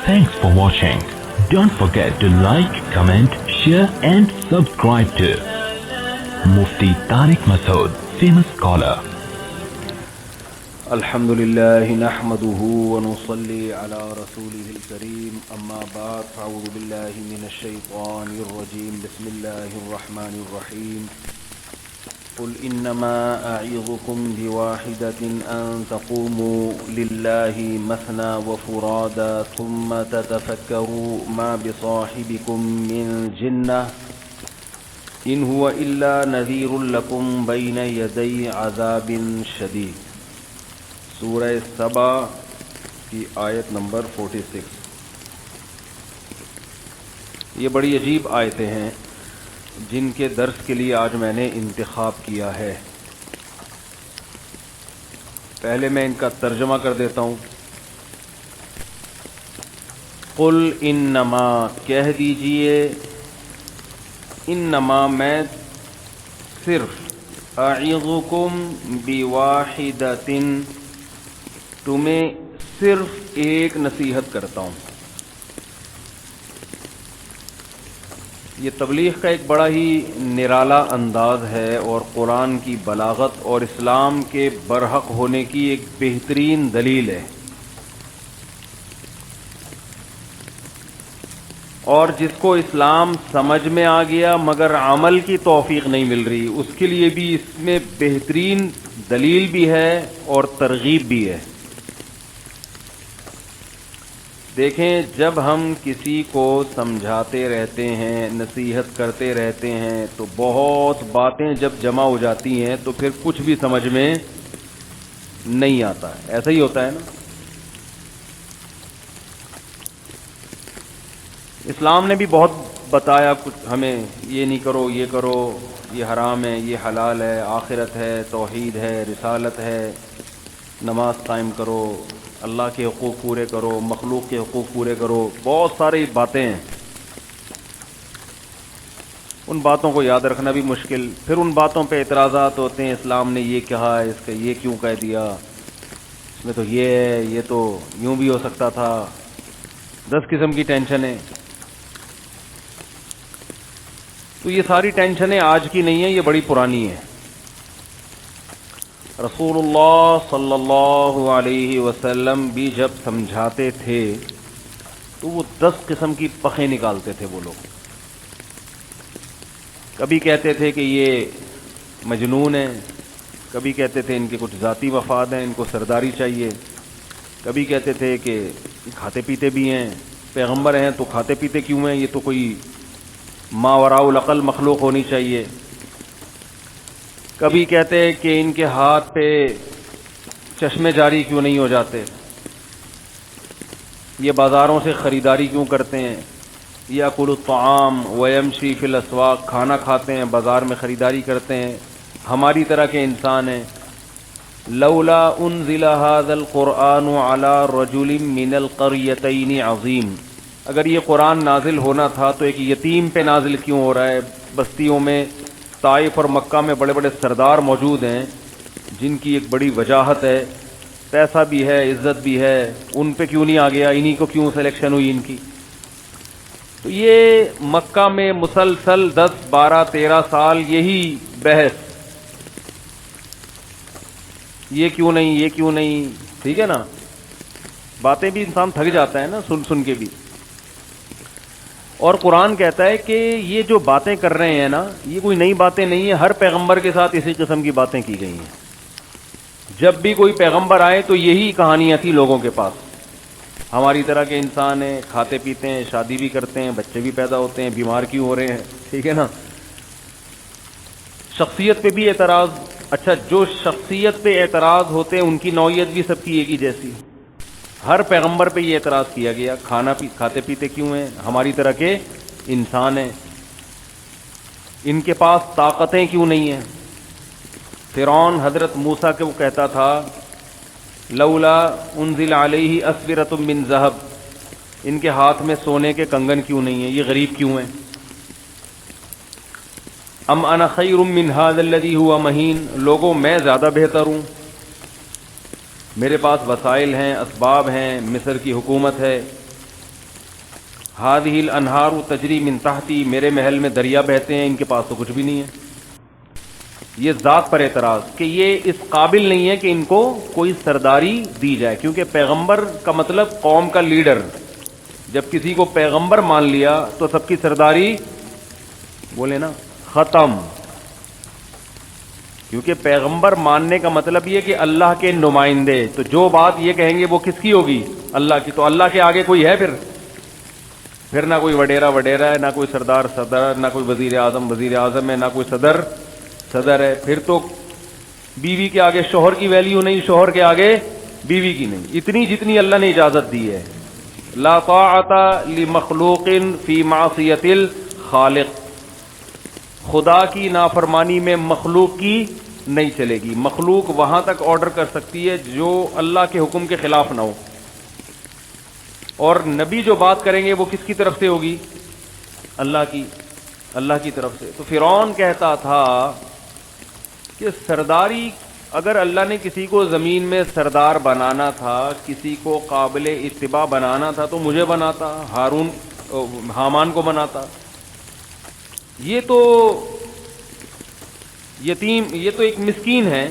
Thanks for watching. Don't forget to like, comment, share and subscribe to Mufti Tariq Masood, famous scholar. الحمد لله نحمده ونصلي على رسوله الكريم أما بعد فأعوذ بالله من الشيطان الرجيم بسم الله الرحمن الرحيم قل إنما أعظكم بواحدة أن تقوموا لله مثنى وفرادا ثم تتفكروا ما بصاحبكم من جنة إن هو إلا نذير لكم بين يدي عذاب شديد. سورہ سبا کی آیت نمبر 46. یہ بڑی عجیب آیتیں ہیں جن کے درس کے لیے آج میں نے انتخاب کیا ہے. پہلے میں ان کا ترجمہ کر دیتا ہوں. قل انما، کہہ دیجئے، انما میں صرف، اعظکم بواحدۃ تمہیں صرف ایک نصیحت کرتا ہوں. یہ تبلیغ کا ایک بڑا ہی نرالا انداز ہے اور قرآن کی بلاغت اور اسلام کے برحق ہونے کی ایک بہترین دلیل ہے. اور جس کو اسلام سمجھ میں آ گیا مگر عمل کی توفیق نہیں مل رہی، اس کے لیے بھی اس میں بہترین دلیل بھی ہے اور ترغیب بھی ہے. دیکھیں، جب ہم کسی کو سمجھاتے رہتے ہیں، نصیحت کرتے رہتے ہیں، تو بہت باتیں جب جمع ہو جاتی ہیں تو پھر کچھ بھی سمجھ میں نہیں آتا ہے. ایسا ہی ہوتا ہے نا. اسلام نے بھی بہت بتایا کچھ ہمیں، یہ نہیں کرو، یہ کرو، یہ حرام ہے، یہ حلال ہے، آخرت ہے، توحید ہے، رسالت ہے، نماز قائم کرو، اللہ کے حقوق پورے کرو، مخلوق کے حقوق پورے کرو. بہت ساری باتیں ہیں. ان باتوں کو یاد رکھنا بھی مشکل. پھر ان باتوں پہ اعتراضات ہوتے ہیں، اسلام نے یہ کہا، اس کا یہ کیوں کہہ دیا، اس میں تو یہ ہے، یہ تو یوں بھی ہو سکتا تھا. 10 قسم کی ٹینشنیں. تو یہ ساری ٹینشنیں آج کی نہیں ہیں، یہ بڑی پرانی ہیں. رسول اللہ صلی اللہ علیہ وسلم بھی جب سمجھاتے تھے تو وہ 10 قسم کی پخیں نکالتے تھے. وہ لوگ کبھی کہتے تھے کہ یہ مجنون ہیں، کبھی کہتے تھے ان کے کچھ ذاتی مفاد ہیں، ان کو سرداری چاہیے، کبھی کہتے تھے کہ کھاتے پیتے بھی ہیں، پیغمبر ہیں تو کھاتے پیتے کیوں ہیں، یہ تو کوئی ماوراء العقل مخلوق ہونی چاہیے. کبھی کہتے کہ ان کے ہاتھ پہ چشمے جاری کیوں نہیں ہو جاتے، یہ بازاروں سے خریداری کیوں کرتے ہیں، یاکل الطعام ویمشی فی الاسواق، کھانا کھاتے ہیں، بازار میں خریداری کرتے ہیں، ہماری طرح کے انسان ہیں. لولا انزل هذا القرآن على رجل من القريتين عظیم، اگر یہ قرآن نازل ہونا تھا تو ایک یتیم پہ نازل کیوں ہو رہا ہے؟ بستیوں میں طائف اور مکہ میں بڑے بڑے سردار موجود ہیں جن کی ایک بڑی وجاہت ہے، پیسہ بھی ہے، عزت بھی ہے، ان پہ کیوں نہیں آ گیا؟ انہی کو کیوں سلیکشن ہوئی ان کی؟ تو یہ مکہ میں مسلسل 10 12 13 سال یہی بحث، یہ کیوں نہیں، یہ کیوں نہیں. ٹھیک ہے نا، باتیں بھی انسان تھک جاتا ہے نا سن سن کے بھی. اور قرآن کہتا ہے کہ یہ جو باتیں کر رہے ہیں نا، یہ کوئی نئی باتیں نہیں ہیں، ہر پیغمبر کے ساتھ اسی قسم کی باتیں کی گئی ہیں. جب بھی کوئی پیغمبر آئے تو یہی کہانیاں تھیں لوگوں کے پاس. ہماری طرح کے انسان ہیں، کھاتے پیتے ہیں، شادی بھی کرتے ہیں، بچے بھی پیدا ہوتے ہیں، بیمار کیوں ہو رہے ہیں؟ ٹھیک ہے نا. شخصیت پہ بھی اعتراض. اچھا، جو شخصیت پہ اعتراض ہوتے ہیں ان کی نوعیت بھی سب کی ایک ہی جیسی. ہر پیغمبر پہ یہ اعتراض کیا گیا، کھاتے پیتے کیوں ہیں، ہماری طرح کے انسان ہیں، ان کے پاس طاقتیں کیوں نہیں ہیں. فرعون حضرت موسیٰ کو کہتا تھا لولا انزل علیہ اسورۃ من ذہب، ان کے ہاتھ میں سونے کے کنگن کیوں نہیں ہیں، یہ غریب کیوں ہیں. ام انا خیر من ھذا الذی ھوا مہین، لوگوں میں زیادہ بہتر ہوں، میرے پاس وسائل ہیں، اسباب ہیں، مصر کی حکومت ہے، هذه الانہار تجری من تحتی، میرے محل میں دریا بہتے ہیں، ان کے پاس تو کچھ بھی نہیں ہے. یہ ذات پر اعتراض کہ یہ اس قابل نہیں ہے کہ ان کو کوئی سرداری دی جائے، کیونکہ پیغمبر کا مطلب قوم کا لیڈر. جب کسی کو پیغمبر مان لیا تو سب کی سرداری بولے نا ختم. کیونکہ پیغمبر ماننے کا مطلب یہ کہ اللہ کے نمائندے، تو جو بات یہ کہیں گے وہ کس کی ہوگی؟ اللہ کی. تو اللہ کے آگے کوئی ہے پھر نہ کوئی وڈیرا ہے، نہ کوئی سردار صدر، نہ کوئی وزیر اعظم ہے، نہ کوئی صدر ہے. پھر تو بیوی کے آگے شوہر کی ویلیو نہیں، شوہر کے آگے بیوی کی نہیں، اتنی جتنی اللہ نے اجازت دی ہے. لا طاعت لمخلوق فی معصیت الخالق، خدا کی نافرمانی میں مخلوق کی نہیں چلے گی. مخلوق وہاں تک آرڈر کر سکتی ہے جو اللہ کے حکم کے خلاف نہ ہو، اور نبی جو بات کریں گے وہ کس کی طرف سے ہوگی؟ اللہ کی طرف سے. تو فرعون کہتا تھا کہ سرداری، اگر اللہ نے کسی کو زمین میں سردار بنانا تھا، کسی کو قابل اتباع بنانا تھا تو مجھے بناتا، حامان کو بناتا. یہ تو یتیم، یہ تو ایک مسکین ہے.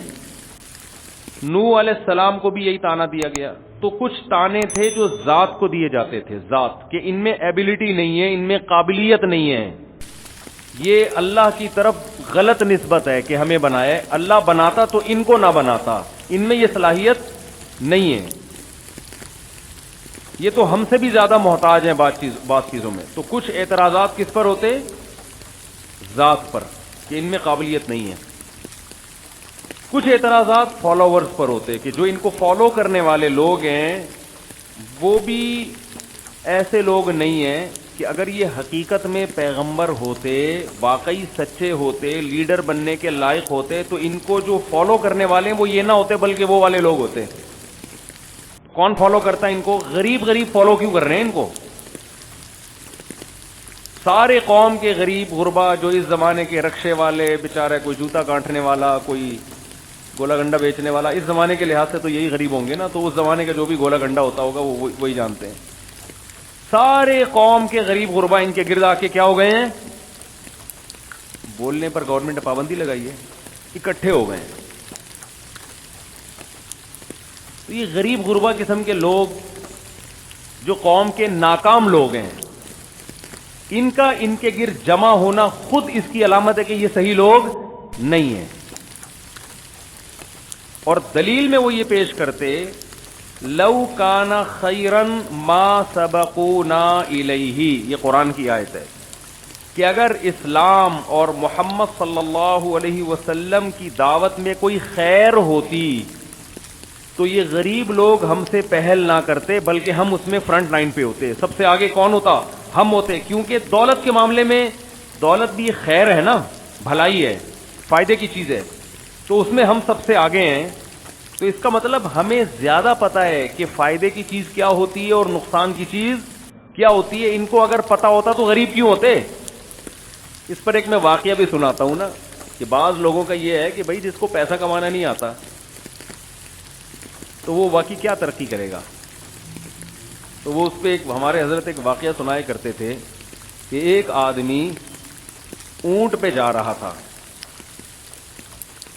نوح علیہ السلام کو بھی یہی تانا دیا گیا. تو کچھ تانے تھے جو ذات کو دیے جاتے تھے، ذات کہ ان میں ایبلٹی نہیں ہے، ان میں قابلیت نہیں ہے. یہ اللہ کی طرف غلط نسبت ہے کہ ہمیں بنایا. اللہ بناتا تو ان کو نہ بناتا، ان میں یہ صلاحیت نہیں ہے. یہ تو ہم سے بھی زیادہ محتاج ہیں بعض چیزوں میں. تو کچھ اعتراضات کس پر ہوتے؟ ذات پر، کہ ان میں قابلیت نہیں ہے. کچھ اعتراضات فالوورز پر ہوتے کہ جو ان کو فالو کرنے والے لوگ ہیں وہ بھی ایسے لوگ نہیں ہیں کہ اگر یہ حقیقت میں پیغمبر ہوتے، واقعی سچے ہوتے، لیڈر بننے کے لائق ہوتے، تو ان کو جو فالو کرنے والے ہیں وہ یہ نہ ہوتے بلکہ وہ والے لوگ ہوتے. کون فالو کرتا ہے ان کو؟ غریب فالو کیوں کر رہے ہیں ان کو؟ سارے قوم کے غریب غربا جو اس زمانے کے رکشے والے، بیچارے کوئی جوتا کاٹنے والا، کوئی گولا گنڈا بیچنے والا، اس زمانے کے لحاظ سے تو یہی غریب ہوں گے نا. تو اس زمانے کا جو بھی گولا گنڈا ہوتا ہوگا وہ وہی جانتے ہیں. سارے قوم کے غریب غربا ان کے گرد آ کے کیا ہو گئے ہیں؟ بولنے پر گورنمنٹ نے پابندی لگائی ہے، اکٹھے ہو گئے ہیں. تو یہ غریب غربا قسم کے لوگ جو قوم کے ناکام لوگ ہیں، ان کا ان کے گرد جمع ہونا خود اس کی علامت ہے کہ یہ صحیح لوگ نہیں ہیں. اور دلیل میں وہ یہ پیش کرتے لو کان خیرا ما سبقونا الیہ، یہ قرآن کی آیت ہے کہ اگر اسلام اور محمد صلی اللہ علیہ وسلم کی دعوت میں کوئی خیر ہوتی تو یہ غریب لوگ ہم سے پہل نہ کرتے بلکہ ہم اس میں فرنٹ لائن پہ ہوتے. سب سے آگے کون ہوتا؟ ہم ہوتے. کیونکہ دولت کے معاملے میں دولت بھی خیر ہے نا، بھلائی ہے، فائدے کی چیز ہے، تو اس میں ہم سب سے آگے ہیں. تو اس کا مطلب ہمیں زیادہ پتہ ہے کہ فائدے کی چیز کیا ہوتی ہے اور نقصان کی چیز کیا ہوتی ہے. ان کو اگر پتہ ہوتا تو غریب کیوں ہوتے؟ اس پر ایک میں واقعہ بھی سناتا ہوں نا کہ بعض لوگوں کا یہ ہے کہ بھائی جس کو پیسہ کمانا نہیں آتا تو وہ واقعی کیا ترقی کرے گا. تو وہ اس پہ ہمارے حضرت ایک واقعہ سنائے کرتے تھے کہ ایک آدمی اونٹ پہ جا رہا تھا.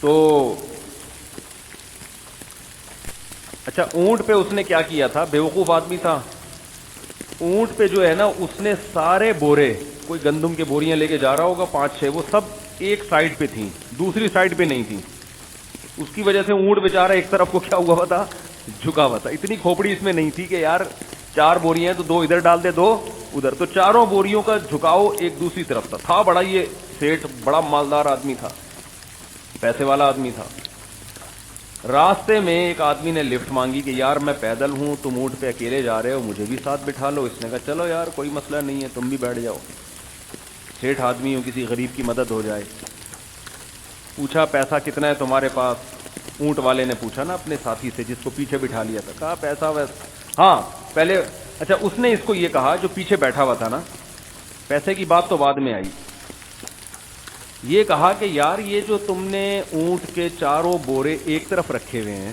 تو اچھا، اونٹ پہ اس نے کیا کیا تھا؟ بیوقوف آدمی تھا. اونٹ پہ جو ہے نا اس نے سارے بورے، کوئی گندم کے بوریاں لے کے جا رہا ہوگا 5-6، وہ سب ایک سائڈ پہ تھیں، دوسری سائڈ پہ نہیں تھیں. اس کی وجہ سے اونٹ بیچارہ ایک طرف کو کیا ہوا تھا؟ جھکا ہوا تھا. اتنی کھوپڑی اس میں نہیں تھی کہ یار 4 بوریاں تو 2 ادھر ڈال دے 2 ادھر. تو چاروں بوریوں کا جھکاؤ ایک دوسری طرف تھا. بڑا یہ سیٹ بڑا مالدار آدمی تھا، پیسے والا آدمی تھا. راستے میں ایک آدمی نے لفٹ مانگی کہ یار میں پیدل ہوں، تم اونٹ پہ اکیلے جا رہے ہو، مجھے بھی ساتھ بٹھا لو. اس نے کہا چلو یار کوئی مسئلہ نہیں ہے، تم بھی بیٹھ جاؤ، سیٹھ آدمی ہو، کسی غریب کی مدد ہو جائے. پوچھا پیسہ کتنا ہے تمہارے پاس؟ اونٹ والے نے پوچھا نا اپنے ساتھی سے جس کو پیچھے بٹھا لیا تھا. کہا پیسہ ہاں پہلے. اچھا، اس نے اس کو یہ کہا جو پیچھے بیٹھا ہوا تھا نا، پیسے کی بات تو بعد میں آئی. یہ کہا کہ یار یہ جو تم نے اونٹ کے چاروں بورے ایک طرف رکھے ہوئے ہیں،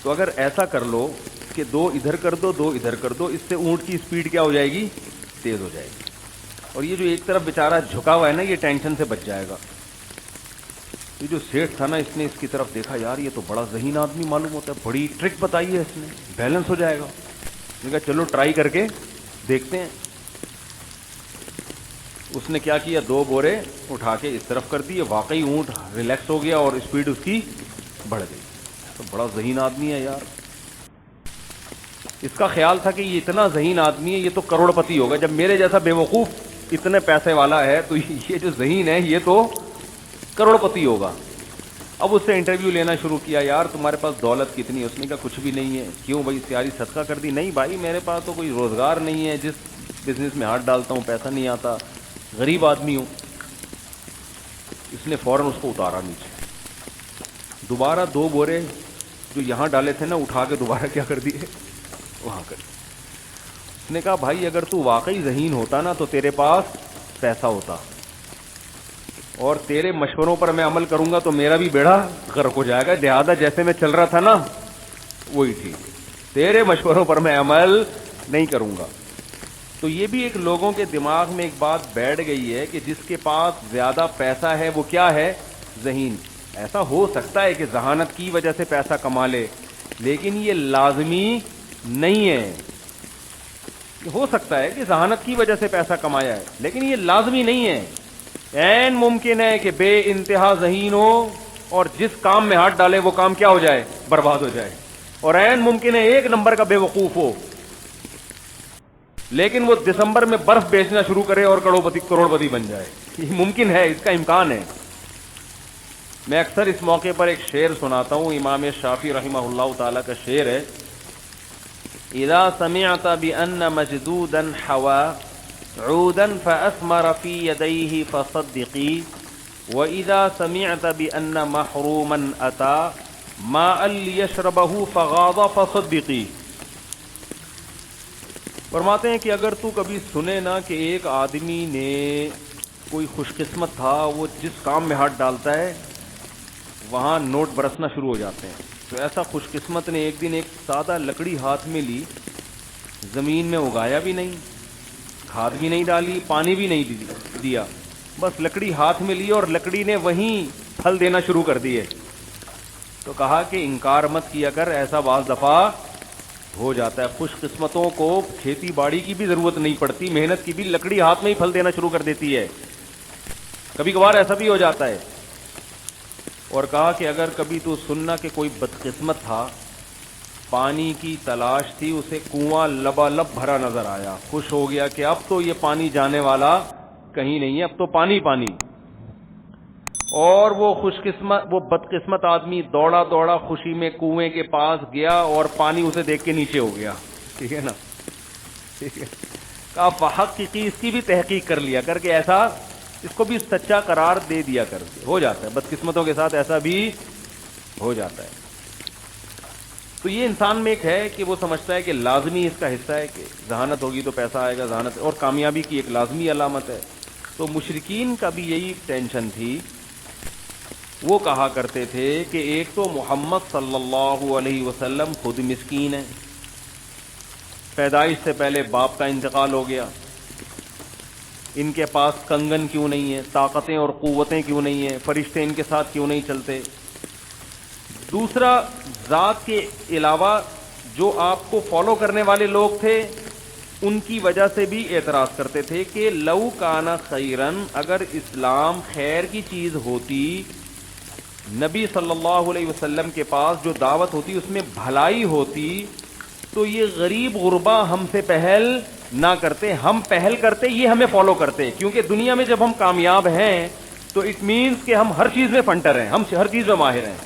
تو اگر ایسا کر لو کے دو ادھر کر دو دو ادھر کر دو, اس سے اونٹ کی اسپیڈ کیا ہو جائے گی, تیز ہو جائے گی. اور یہ جو ایک طرف بیچارہ جھکا ہوا ہے نا, یہ ٹینشن سے بچ جائے گا. یہ جو سیٹھ تھا نا, اس نے اس کی طرف دیکھا, یار یہ تو بڑا ذہین آدمی معلوم ہوتا ہے, بڑی ٹرک بتائی ہے اس نے, بیلنس ہو جائے گا. اس نے کہا چلو ٹرائی کر کے دیکھتے ہیں. اس نے کیا کیا, 2 بورے اٹھا کے اس طرف کر دیے, واقعی اونٹ ریلیکس ہو گیا اور اسپیڈ اس کی بڑھ گئی. تو بڑا ذہین آدمی ہے یار. اس کا خیال تھا کہ یہ اتنا ذہین آدمی ہے, یہ تو کروڑ پتی ہوگا. جب میرے جیسا بے وقوف اتنے پیسے والا ہے تو یہ جو ذہین ہے یہ تو کروڑ پتی ہوگا. اب اس سے انٹرویو لینا شروع کیا, یار تمہارے پاس دولت کتنی ہے؟ اس نے کہا کچھ بھی نہیں ہے. کیوں بھائی, سیاری صدقہ کر دی؟ نہیں بھائی, میرے پاس تو کوئی روزگار نہیں ہے, جس بزنس میں ہاتھ ڈالتا ہوں پیسہ نہیں آتا, غریب آدمی ہوں. اس نے فوراً اس کو اتارا نیچے. دوبارہ 2 بورے جو یہاں ڈالے تھے نا, اٹھا کے دوبارہ کیا کر دیے, وہاں کر. اس نے کہا بھائی اگر تو واقعی ذہین ہوتا نا تو تیرے پاس پیسہ ہوتا, اور تیرے مشوروں پر میں عمل کروں گا تو میرا بھی بیڑا غرق ہو جائے گا. لہٰذا جیسے میں چل رہا تھا نا وہی ٹھیک, تیرے مشوروں پر میں عمل نہیں کروں گا. تو یہ بھی ایک لوگوں کے دماغ میں ایک بات بیٹھ گئی ہے کہ جس کے پاس زیادہ پیسہ ہے وہ کیا ہے, ذہین. ایسا ہو سکتا ہے کہ ذہانت کی وجہ سے پیسہ کما لے, لیکن یہ لازمی نہیں ہے. ہو سکتا ہے کہ ذہانت کی وجہ سے پیسہ کمایا ہے, لیکن یہ لازمی نہیں ہے. عین ممکن ہے کہ بے انتہا ذہین ہو اور جس کام میں ہاتھ ڈالے وہ کام کیا ہو جائے, برباد ہو جائے. اور عین ممکن ہے 1 نمبر کا بے وقوف ہو, لیکن وہ دسمبر میں برف بیچنا شروع کرے اور کروڑ پتی بن جائے. یہ ممکن ہے, اس کا امکان ہے. میں اکثر اس موقع پر ایک شعر سناتا ہوں, امام شافعی رحمہ اللہ تعالی کا شعر ہے, اذا سمعت بأن مجدودا حوا عودا فأثمر في يديه فصدقي وإذا سمعت بأن محروما أتى ماء ليشربه فغاض فصدقي. فرماتے ہیں کہ اگر تو کبھی سنے نا کہ ایک آدمی نے, کوئی خوش قسمت تھا, وہ جس کام میں ہاتھ ڈالتا ہے وہاں نوٹ برسنا شروع ہو جاتے ہیں. تو ایسا خوش قسمت نے ایک دن ایک سادہ لکڑی ہاتھ میں لی, زمین میں اگایا بھی نہیں, کھاد بھی نہیں ڈالی, پانی بھی نہیں دیا, بس لکڑی ہاتھ میں لی اور لکڑی نے وہیں پھل دینا شروع کر دیے. تو کہا کہ انکار مت کیا کر, ایسا بعض دفعہ ہو جاتا ہے. خوش قسمتوں کو کھیتی باڑی کی بھی ضرورت نہیں پڑتی, محنت کی بھی, لکڑی ہاتھ میں ہی پھل دینا شروع کر دیتی ہے. کبھی کبھار ایسا بھی ہو جاتا ہے. اور کہا کہ اگر کبھی تو سننا کہ کوئی بدقسمت تھا, پانی کی تلاش تھی, اسے کنواں لبالب بھرا نظر آیا, خوش ہو گیا کہ اب تو یہ پانی جانے والا کہیں نہیں ہے, اب تو پانی پانی. اور وہ بدقسمت آدمی دوڑا دوڑا خوشی میں کنویں کے پاس گیا اور پانی اسے دیکھ کے نیچے ہو گیا. ٹھیک ہے نا, ٹھیک ہے. کہا فحقیقی, اس کی بھی تحقیق کر لیا کر کے ایسا, اس کو بھی سچا قرار دے دیا کر. ہو جاتا ہے, بدقسمتوں کے ساتھ ایسا بھی ہو جاتا ہے. تو یہ انسان میں ایک ہے کہ وہ سمجھتا ہے کہ لازمی اس کا حصہ ہے کہ ذہانت ہوگی تو پیسہ آئے گا, ذہانت اور کامیابی کی ایک لازمی علامت ہے. تو مشرکین کا بھی یہی ٹینشن تھی. وہ کہا کرتے تھے کہ ایک تو محمد صلی اللہ علیہ وسلم خود مسکین ہے, پیدائش سے پہلے باپ کا انتقال ہو گیا, ان کے پاس کنگن کیوں نہیں ہے, طاقتیں اور قوتیں کیوں نہیں ہیں, فرشتے ان کے ساتھ کیوں نہیں چلتے. دوسرا, ذات کے علاوہ جو آپ کو فالو کرنے والے لوگ تھے ان کی وجہ سے بھی اعتراض کرتے تھے کہ لو کان خیرن, اگر اسلام خیر کی چیز ہوتی, نبی صلی اللہ علیہ وسلم کے پاس جو دعوت ہوتی اس میں بھلائی ہوتی, تو یہ غریب غربا ہم سے پہل نہ کرتے, ہم پہل کرتے, یہ ہمیں فالو کرتے. کیونکہ دنیا میں جب ہم کامیاب ہیں تو اٹ مینس کہ ہم ہر چیز میں فنٹر ہیں, ہم ہر چیز میں ماہر ہیں.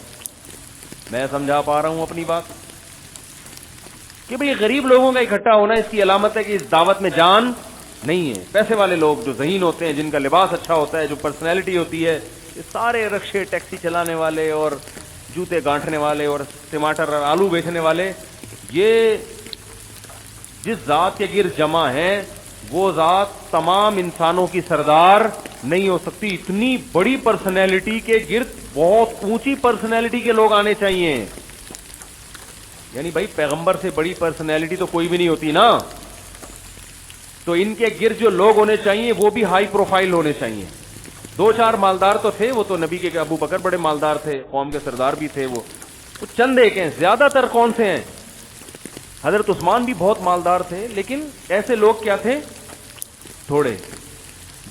میں سمجھا پا رہا ہوں اپنی بات کہ بھئی غریب لوگوں کا اکٹھا ہونا اس کی علامت ہے کہ اس دعوت میں جان نہیں ہے. پیسے والے لوگ جو ذہین ہوتے ہیں, جن کا لباس اچھا ہوتا ہے, جو پرسنالٹی ہوتی ہے, یہ سارے رکشے ٹیکسی چلانے والے اور جوتے گانٹھنے والے اور ٹماٹر اور آلو بیچنے والے, یہ جس ذات کے گرد جمع ہیں وہ ذات تمام انسانوں کی سردار نہیں ہو سکتی. اتنی بڑی پرسنالٹی کے گرد بہت اونچی پرسنالٹی کے لوگ آنے چاہیے. یعنی بھائی پیغمبر سے بڑی پرسنالٹی تو کوئی بھی نہیں ہوتی نا, تو ان کے گرد جو لوگ ہونے چاہیے وہ بھی ہائی پروفائل ہونے چاہیے. 2-4 مالدار تو تھے, وہ تو نبی کے ابو بکر بڑے مالدار تھے, قوم کے سردار بھی تھے, وہ چند ایک ہیں. زیادہ تر کون سے ہیں؟ حضرت عثمان بھی بہت مالدار تھے, لیکن ایسے لوگ کیا تھے؟ تھوڑے.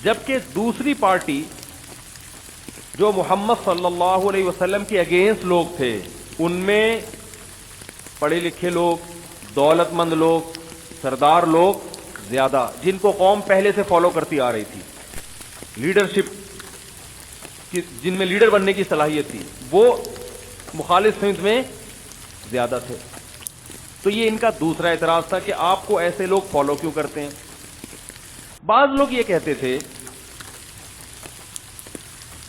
جبکہ دوسری پارٹی جو محمد صلی اللہ علیہ وسلم کے اگینسٹ لوگ تھے, ان میں پڑھے لکھے لوگ, دولت مند لوگ, سردار لوگ زیادہ, جن کو قوم پہلے سے فالو کرتی آ رہی تھی, لیڈرشپ جن میں لیڈر بننے کی صلاحیت تھی, وہ مخالف سمت میں زیادہ تھے. تو یہ ان کا دوسرا اعتراض تھا کہ آپ کو ایسے لوگ فالو کیوں کرتے ہیں. بعض لوگ یہ کہتے تھے,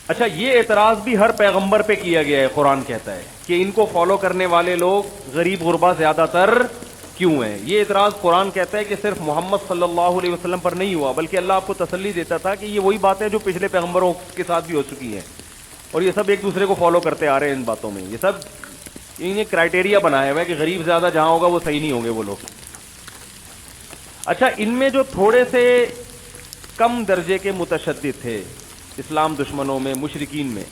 اچھا یہ اعتراض بھی ہر پیغمبر پہ کیا گیا ہے, قرآن کہتا ہے کہ ان کو فالو کرنے والے لوگ غریب غربا زیادہ تر کیوں ہیں. یہ اعتراض قرآن کہتا ہے کہ صرف محمد صلی اللہ علیہ وسلم پر نہیں ہوا, بلکہ اللہ آپ کو تسلی دیتا تھا کہ یہ وہی بات ہے جو پچھلے پیغمبروں کے ساتھ بھی ہو چکی ہیں, اور یہ سب ایک دوسرے کو فالو کرتے آ رہے ہیں ان باتوں میں. یہ سب انہیں کرائٹیریا بنایا ہوا ہے کہ غریب زیادہ جہاں ہوگا وہ صحیح نہیں ہوں گے وہ لوگ. اچھا ان میں جو تھوڑے سے کم درجے کے متشدد تھے اسلام دشمنوں میں, مشرکین میں,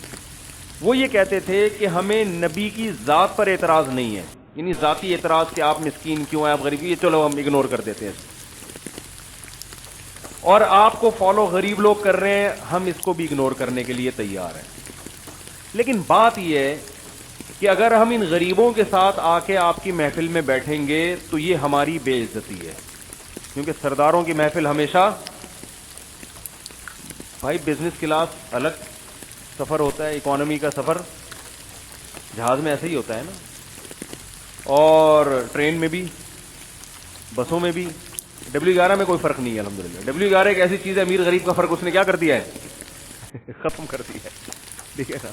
وہ یہ کہتے تھے کہ ہمیں نبی کی ذات پر اعتراض نہیں ہے, یعنی ذاتی اعتراض کہ آپ مسکین کیوں ہیں, آپ غریب, یہ چلو ہم اگنور کر دیتے ہیں, اور آپ کو فالو غریب لوگ کر رہے ہیں, ہم اس کو بھی اگنور کرنے کے لیے تیار ہیں. لیکن بات یہ ہے کہ اگر ہم ان غریبوں کے ساتھ آ کے آپ کی محفل میں بیٹھیں گے تو یہ ہماری بے عزتی ہے, کیونکہ سرداروں کی محفل ہمیشہ بھائی بزنس کلاس الگ سفر ہوتا ہے, اکانومی کا سفر جہاز میں ایسے ہی ہوتا ہے نا, اور ٹرین میں بھی, بسوں میں بھی. W11 میں کوئی فرق نہیں ہے الحمدللہ. W11 ایک ایسی چیز ہے, امیر غریب کا فرق اس نے کیا کر دیا ہے, ختم کر دیا ہے, ٹھیک ہے نا.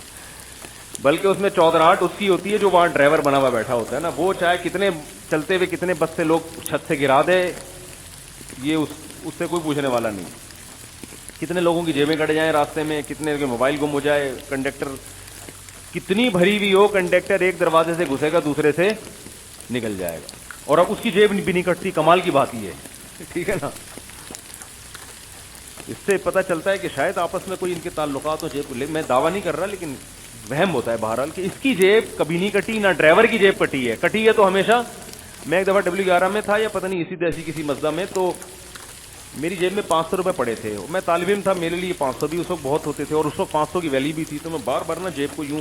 بلکہ اس میں چودراہٹ اس کی ہوتی ہے جو وہاں ڈرائیور بنا ہوا بیٹھا ہوتا ہے نا, وہ چاہے کتنے چلتے ہوئے کتنے بس سے لوگ چھت سے گرا دے, یہ اس سے کوئی پوچھنے والا نہیں. کتنے لوگوں کی جیبیں کٹ جائیں راستے میں, کتنے کے موبائل گم ہو جائے, کنڈکٹر کتنی بھری ہوئی ہو, کنڈکٹر ایک دروازے سے گھسے گا دوسرے سے نکل جائے گا, اور اب اس کی جیب بھی نہیں کٹتی. کمال کی بات یہ ہے, ٹھیک ہے نا. اس سے پتہ چلتا ہے کہ شاید آپس میں کوئی ان کے تعلقات ہو. جیب میں دعویٰ نہیں کر رہا, لیکن وہم ہوتا ہے بہرحال کہ اس کی جیب کبھی نہیں کٹی, نہ ڈرائیور کی جیب کٹی ہے. کٹی ہے تو ہمیشہ, میں ایک دفعہ W11 میں تھا یا پتہ نہیں اسی ایسی کسی مسجد میں, تو میری جیب میں 500 روپے پڑے تھے. میں طالب علم تھا, میرے لیے 500 بھی اس وقت بہت ہوتے تھے, اور اس وقت 500 کی ویلیو بھی تھی. تو میں بار بار نا جیب کو یوں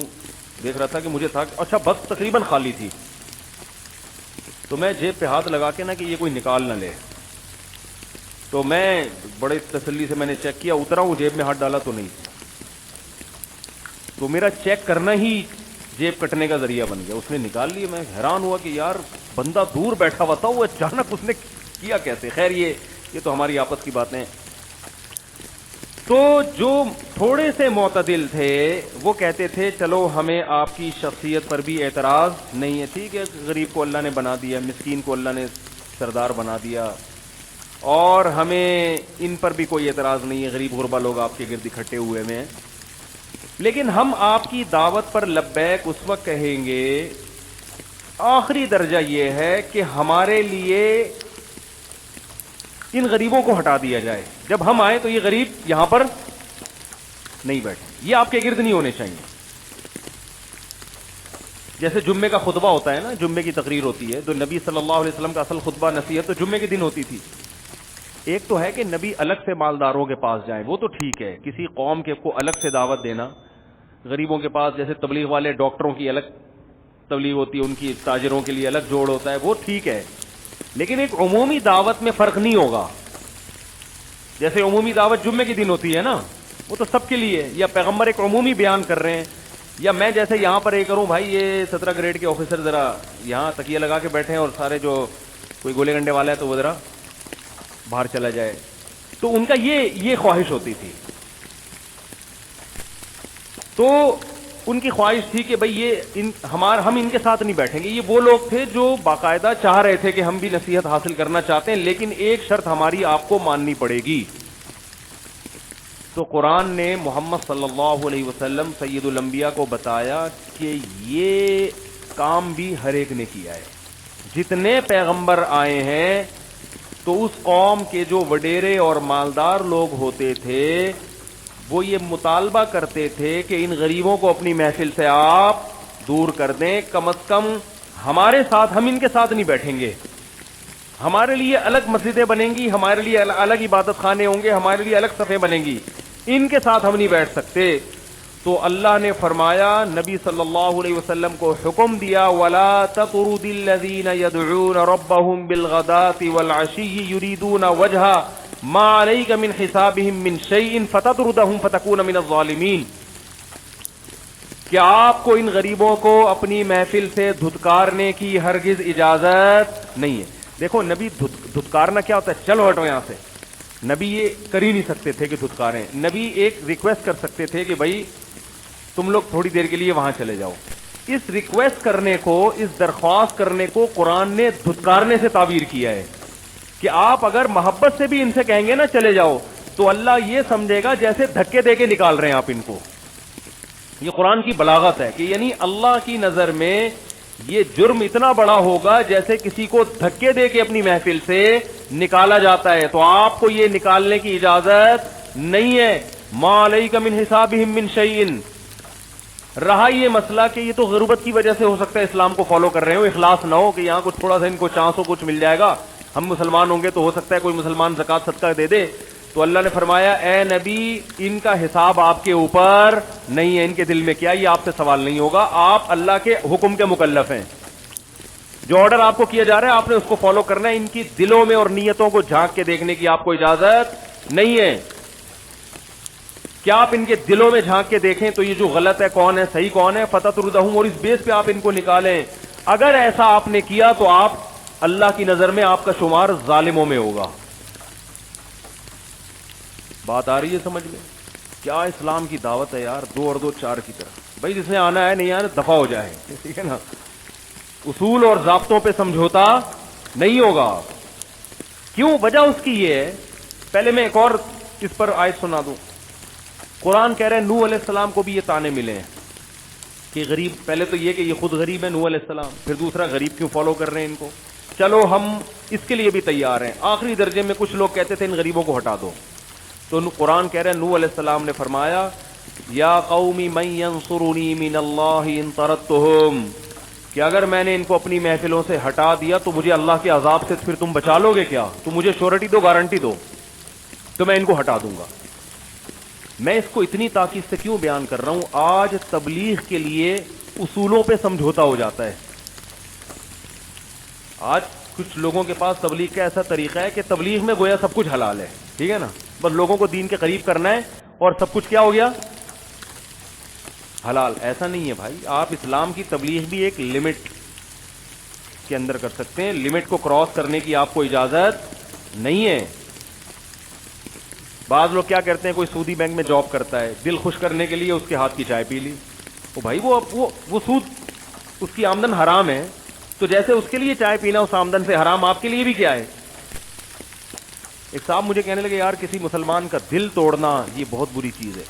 دیکھ رہا تھا کہ مجھے تھا, اچھا بس تقریباً خالی تھی, تو میں جیب پہ ہاتھ لگا کے نا کہ یہ کوئی نکال نہ لے, تو میں بڑے تسلی سے میں نے چیک کیا, اترا ہوں جیب میں ہاتھ ڈالا تو نہیں, تو میرا چیک کرنا ہی جیب کٹنے کا ذریعہ بن گیا. اس نے نکال لی. میں حیران ہوا کہ یار بندہ دور بیٹھا ہوا تھا, وہ اچانک اس نے کیا کیسے. خیر یہ تو ہماری آپس کی باتیں. تو جو تھوڑے سے معتدل تھے وہ کہتے تھے چلو ہمیں آپ کی شخصیت پر بھی اعتراض نہیں ہے, ٹھیک ہے, غریب کو اللہ نے بنا دیا, مسکین کو اللہ نے سردار بنا دیا, اور ہمیں ان پر بھی کوئی اعتراض نہیں ہے, غریب غربا لوگ آپ کے گرد اکٹھے ہوئے ہیں, لیکن ہم آپ کی دعوت پر لبیک اس وقت کہیں گے, آخری درجہ یہ ہے کہ ہمارے لیے ان غریبوں کو ہٹا دیا جائے. جب ہم آئیں تو یہ غریب یہاں پر نہیں بیٹھے, یہ آپ کے گرد نہیں ہونے چاہیے. جیسے جمعے کا خطبہ ہوتا ہے نا, جمعے کی تقریر ہوتی ہے, تو نبی صلی اللہ علیہ وسلم کا اصل خطبہ نصیحت تو جمعے کے دن ہوتی تھی. ایک تو ہے کہ نبی الگ سے مالداروں کے پاس جائیں, وہ تو ٹھیک ہے, کسی قوم کے کو الگ سے دعوت دینا, غریبوں کے پاس جیسے تبلیغ والے ڈاکٹروں کی الگ تبلیغ ہوتی ہے, ان کی تاجروں کے لیے الگ جوڑ ہوتا ہے, وہ ٹھیک ہے, لیکن ایک عمومی دعوت میں فرق نہیں ہوگا. جیسے عمومی دعوت جمعے کے دن ہوتی ہے نا, وہ تو سب کے لیے, یا پیغمبر ایک عمومی بیان کر رہے ہیں, یا میں جیسے یہاں پر یہ کروں بھائی یہ 17 گریڈ کے آفیسر ذرا یہاں تکیہ لگا کے بیٹھے ہیں, اور سارے جو کوئی گولے گنڈے والا ہے تو وہ ذرا باہر چلا جائے, تو ان کا یہ خواہش ہوتی تھی. تو ان کی خواہش تھی کہ بھئی ہم ان کے ساتھ نہیں بیٹھیں گے. یہ وہ لوگ تھے جو باقاعدہ چاہ رہے تھے کہ ہم بھی نصیحت حاصل کرنا چاہتے ہیں, لیکن ایک شرط ہماری آپ کو ماننی پڑے گی. تو قرآن نے محمد صلی اللہ علیہ وسلم سید الانبیاء کو بتایا کہ یہ کام بھی ہر ایک نے کیا ہے. جتنے پیغمبر آئے ہیں تو اس قوم کے جو وڈیرے اور مالدار لوگ ہوتے تھے وہ یہ مطالبہ کرتے تھے کہ ان غریبوں کو اپنی محفل سے آپ دور کر دیں، کم از کم ہمارے ساتھ، ہم ان کے ساتھ نہیں بیٹھیں گے، ہمارے لیے الگ مسجدیں بنیں گی، ہمارے لیے الگ عبادت خانے ہوں گے، ہمارے لیے الگ صفیں بنیں گی، ان کے ساتھ ہم نہیں بیٹھ سکتے۔ تو اللہ نے فرمایا، نبی صلی اللہ علیہ وسلم کو حکم دیا، وَلَا تَطْرُدِ الَّذِينَ يَدْعُونَ رَبَّهُمْ بِالْغَدَاةِ وَالْعَشِيِّ يُرِيدُونَ وَجْهَهُ مَا عَلَيْكَ مِنْ حِسَابِهِمْ مِنْ شَيْءٍ فَتَطْرُدَهُمْ فَتَكُونَ مِنَ الظَّالِمِينَ۔ کیا آپ کو ان غریبوں کو اپنی محفل سے دھتکارنے کی ہرگز اجازت نہیں ہے؟ دیکھو نبی دھتکارنا کیا ہوتا ہے، چلو ہٹو یہاں سے، نبی یہ کر ہی نہیں سکتے تھے کہ دھتکاریں، نبی ایک ریکویسٹ کر سکتے تھے کہ بھائی تم لوگ تھوڑی دیر کے لیے وہاں چلے جاؤ۔ اس ریکویسٹ کرنے کو، اس درخواست کرنے کو قرآن نے دھتکارنے سے تعبیر کیا ہے کہ آپ اگر محبت سے بھی ان سے کہیں گے نا چلے جاؤ تو اللہ یہ سمجھے گا جیسے دھکے دے کے نکال رہے ہیں آپ ان کو۔ یہ قرآن کی بلاغت ہے کہ یعنی اللہ کی نظر میں یہ جرم اتنا بڑا ہوگا جیسے کسی کو دھکے دے کے اپنی محفل سے نکالا جاتا ہے، تو آپ کو یہ نکالنے کی اجازت نہیں ہے۔ ما علیک من حسابہم من شیء۔ رہا یہ مسئلہ کہ یہ تو غربت کی وجہ سے ہو سکتا ہے اسلام کو فالو کر رہے ہو، اخلاص نہ ہو کہ یہاں کچھ تھوڑا سا ان کو چانس ہو، کچھ مل جائے گا، ہم مسلمان ہوں گے تو ہو سکتا ہے کوئی مسلمان زکوٰۃ صدقہ دے دے، تو اللہ نے فرمایا اے نبی ان کا حساب آپ کے اوپر نہیں ہے، ان کے دل میں کیا یہ آپ سے سوال نہیں ہوگا، آپ اللہ کے حکم کے مکلف ہیں، جو آرڈر آپ کو کیا جا رہا ہے آپ نے اس کو فالو کرنا ہے، ان کی دلوں میں اور نیتوں کو جھانک کے دیکھنے کی آپ کو اجازت نہیں ہے۔ کیا آپ ان کے دلوں میں جھانک کے دیکھیں تو یہ جو غلط ہے کون ہے، صحیح کون ہے، فتطردہم، اور اس بیس پہ آپ ان کو نکالیں۔ اگر ایسا آپ نے کیا تو آپ اللہ کی نظر میں آپ کا شمار ظالموں میں ہوگا۔ بات آ رہی ہے سمجھ میں؟ کیا اسلام کی دعوت ہے یار، 2 اور 2 4 کی طرح، بھائی جس نے آنا ہے نہیں آنا دفع ہو جائے، ٹھیک ہے نا، اصول اور ضابطوں پہ سمجھوتا نہیں ہوگا۔ کیوں؟ وجہ اس کی یہ ہے، پہلے میں ایک اور اس پر آیت سنا دوں۔ قرآن کہہ رہے ہیں نوح علیہ السلام کو بھی یہ تانے ملے ہیں کہ غریب، پہلے تو یہ کہ یہ خود غریب ہے نوح علیہ السلام، پھر دوسرا غریب کیوں فالو کر رہے ہیں ان کو، چلو ہم اس کے لیے بھی تیار ہیں۔ آخری درجے میں کچھ لوگ کہتے تھے ان غریبوں کو ہٹا دو، تو قرآن کہہ رہے ہیں نوح علیہ السلام نے فرمایا یا قوم من ینصرنی من اللہ ان طردتہم، کہ اگر میں نے ان کو اپنی محفلوں سے ہٹا دیا تو مجھے اللہ کے عذاب سے پھر تم بچا لو گے کیا؟ تو مجھے شورٹی دو، گارنٹی دو، تو میں ان کو ہٹا دوں گا۔ میں اس کو اتنی تاکید سے کیوں بیان کر رہا ہوں؟ آج تبلیغ کے لیے اصولوں پہ سمجھوتا ہو جاتا ہے۔ آج کچھ لوگوں کے پاس تبلیغ کا ایسا طریقہ ہے کہ تبلیغ میں گویا سب کچھ حلال ہے، ٹھیک ہے نا، بس لوگوں کو دین کے قریب کرنا ہے اور سب کچھ کیا ہو گیا؟ حلال۔ ایسا نہیں ہے بھائی، آپ اسلام کی تبلیغ بھی ایک لمٹ کے اندر کر سکتے ہیں، لمٹ کو کراس کرنے کی آپ کو اجازت نہیں ہے۔ بعض لوگ کیا کرتے ہیں، کوئی سودی بینک میں جاب کرتا ہے، دل خوش کرنے کے لیے اس کے ہاتھ کی چائے پی لی، تو بھائی وہ سود، اس کی آمدن حرام ہے، تو جیسے اس کے لیے چائے پینا اس آمدن سے حرام، آپ کے لیے بھی کیا ہے؟ ایک صاحب مجھے کہنے لگے یار کسی مسلمان کا دل توڑنا یہ بہت بری چیز ہے،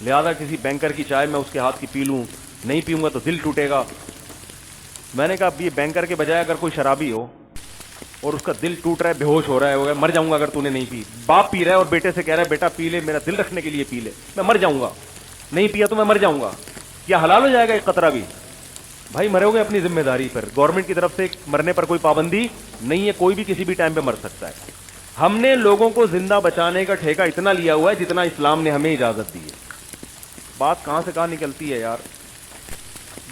لہذا کسی بینکر کی چائے میں اس کے ہاتھ کی پی لوں، نہیں پیوں گا تو دل ٹوٹے گا۔ میں نے کہا اب یہ بینکر کے بجائے اگر کوئی شرابی ہو اور اس کا دل ٹوٹ رہا ہے، بے ہوش ہو رہا ہے، مر جاؤں گا اگر تو نے نہیں پی، باپ پی رہا ہے اور بیٹے سے کہہ رہا ہے بیٹا پی لے، میرا دل رکھنے کے لیے پی لے، میں مر جاؤں گا، نہیں پیا تو میں مر جاؤں گا، کیا حلال ہو جائے گا ایک قطرہ بھی؟ بھائی مرو گے اپنی ذمہ داری پر، گورنمنٹ کی طرف سے مرنے پر کوئی پابندی نہیں ہے، کوئی بھی کسی بھی ٹائم پہ مر سکتا ہے۔ ہم نے لوگوں کو زندہ بچانے کا ٹھیکہ اتنا لیا ہوا ہے جتنا اسلام نے ہمیں اجازت دی ہے۔ بات کہاں سے کہاں نکلتی ہے یار،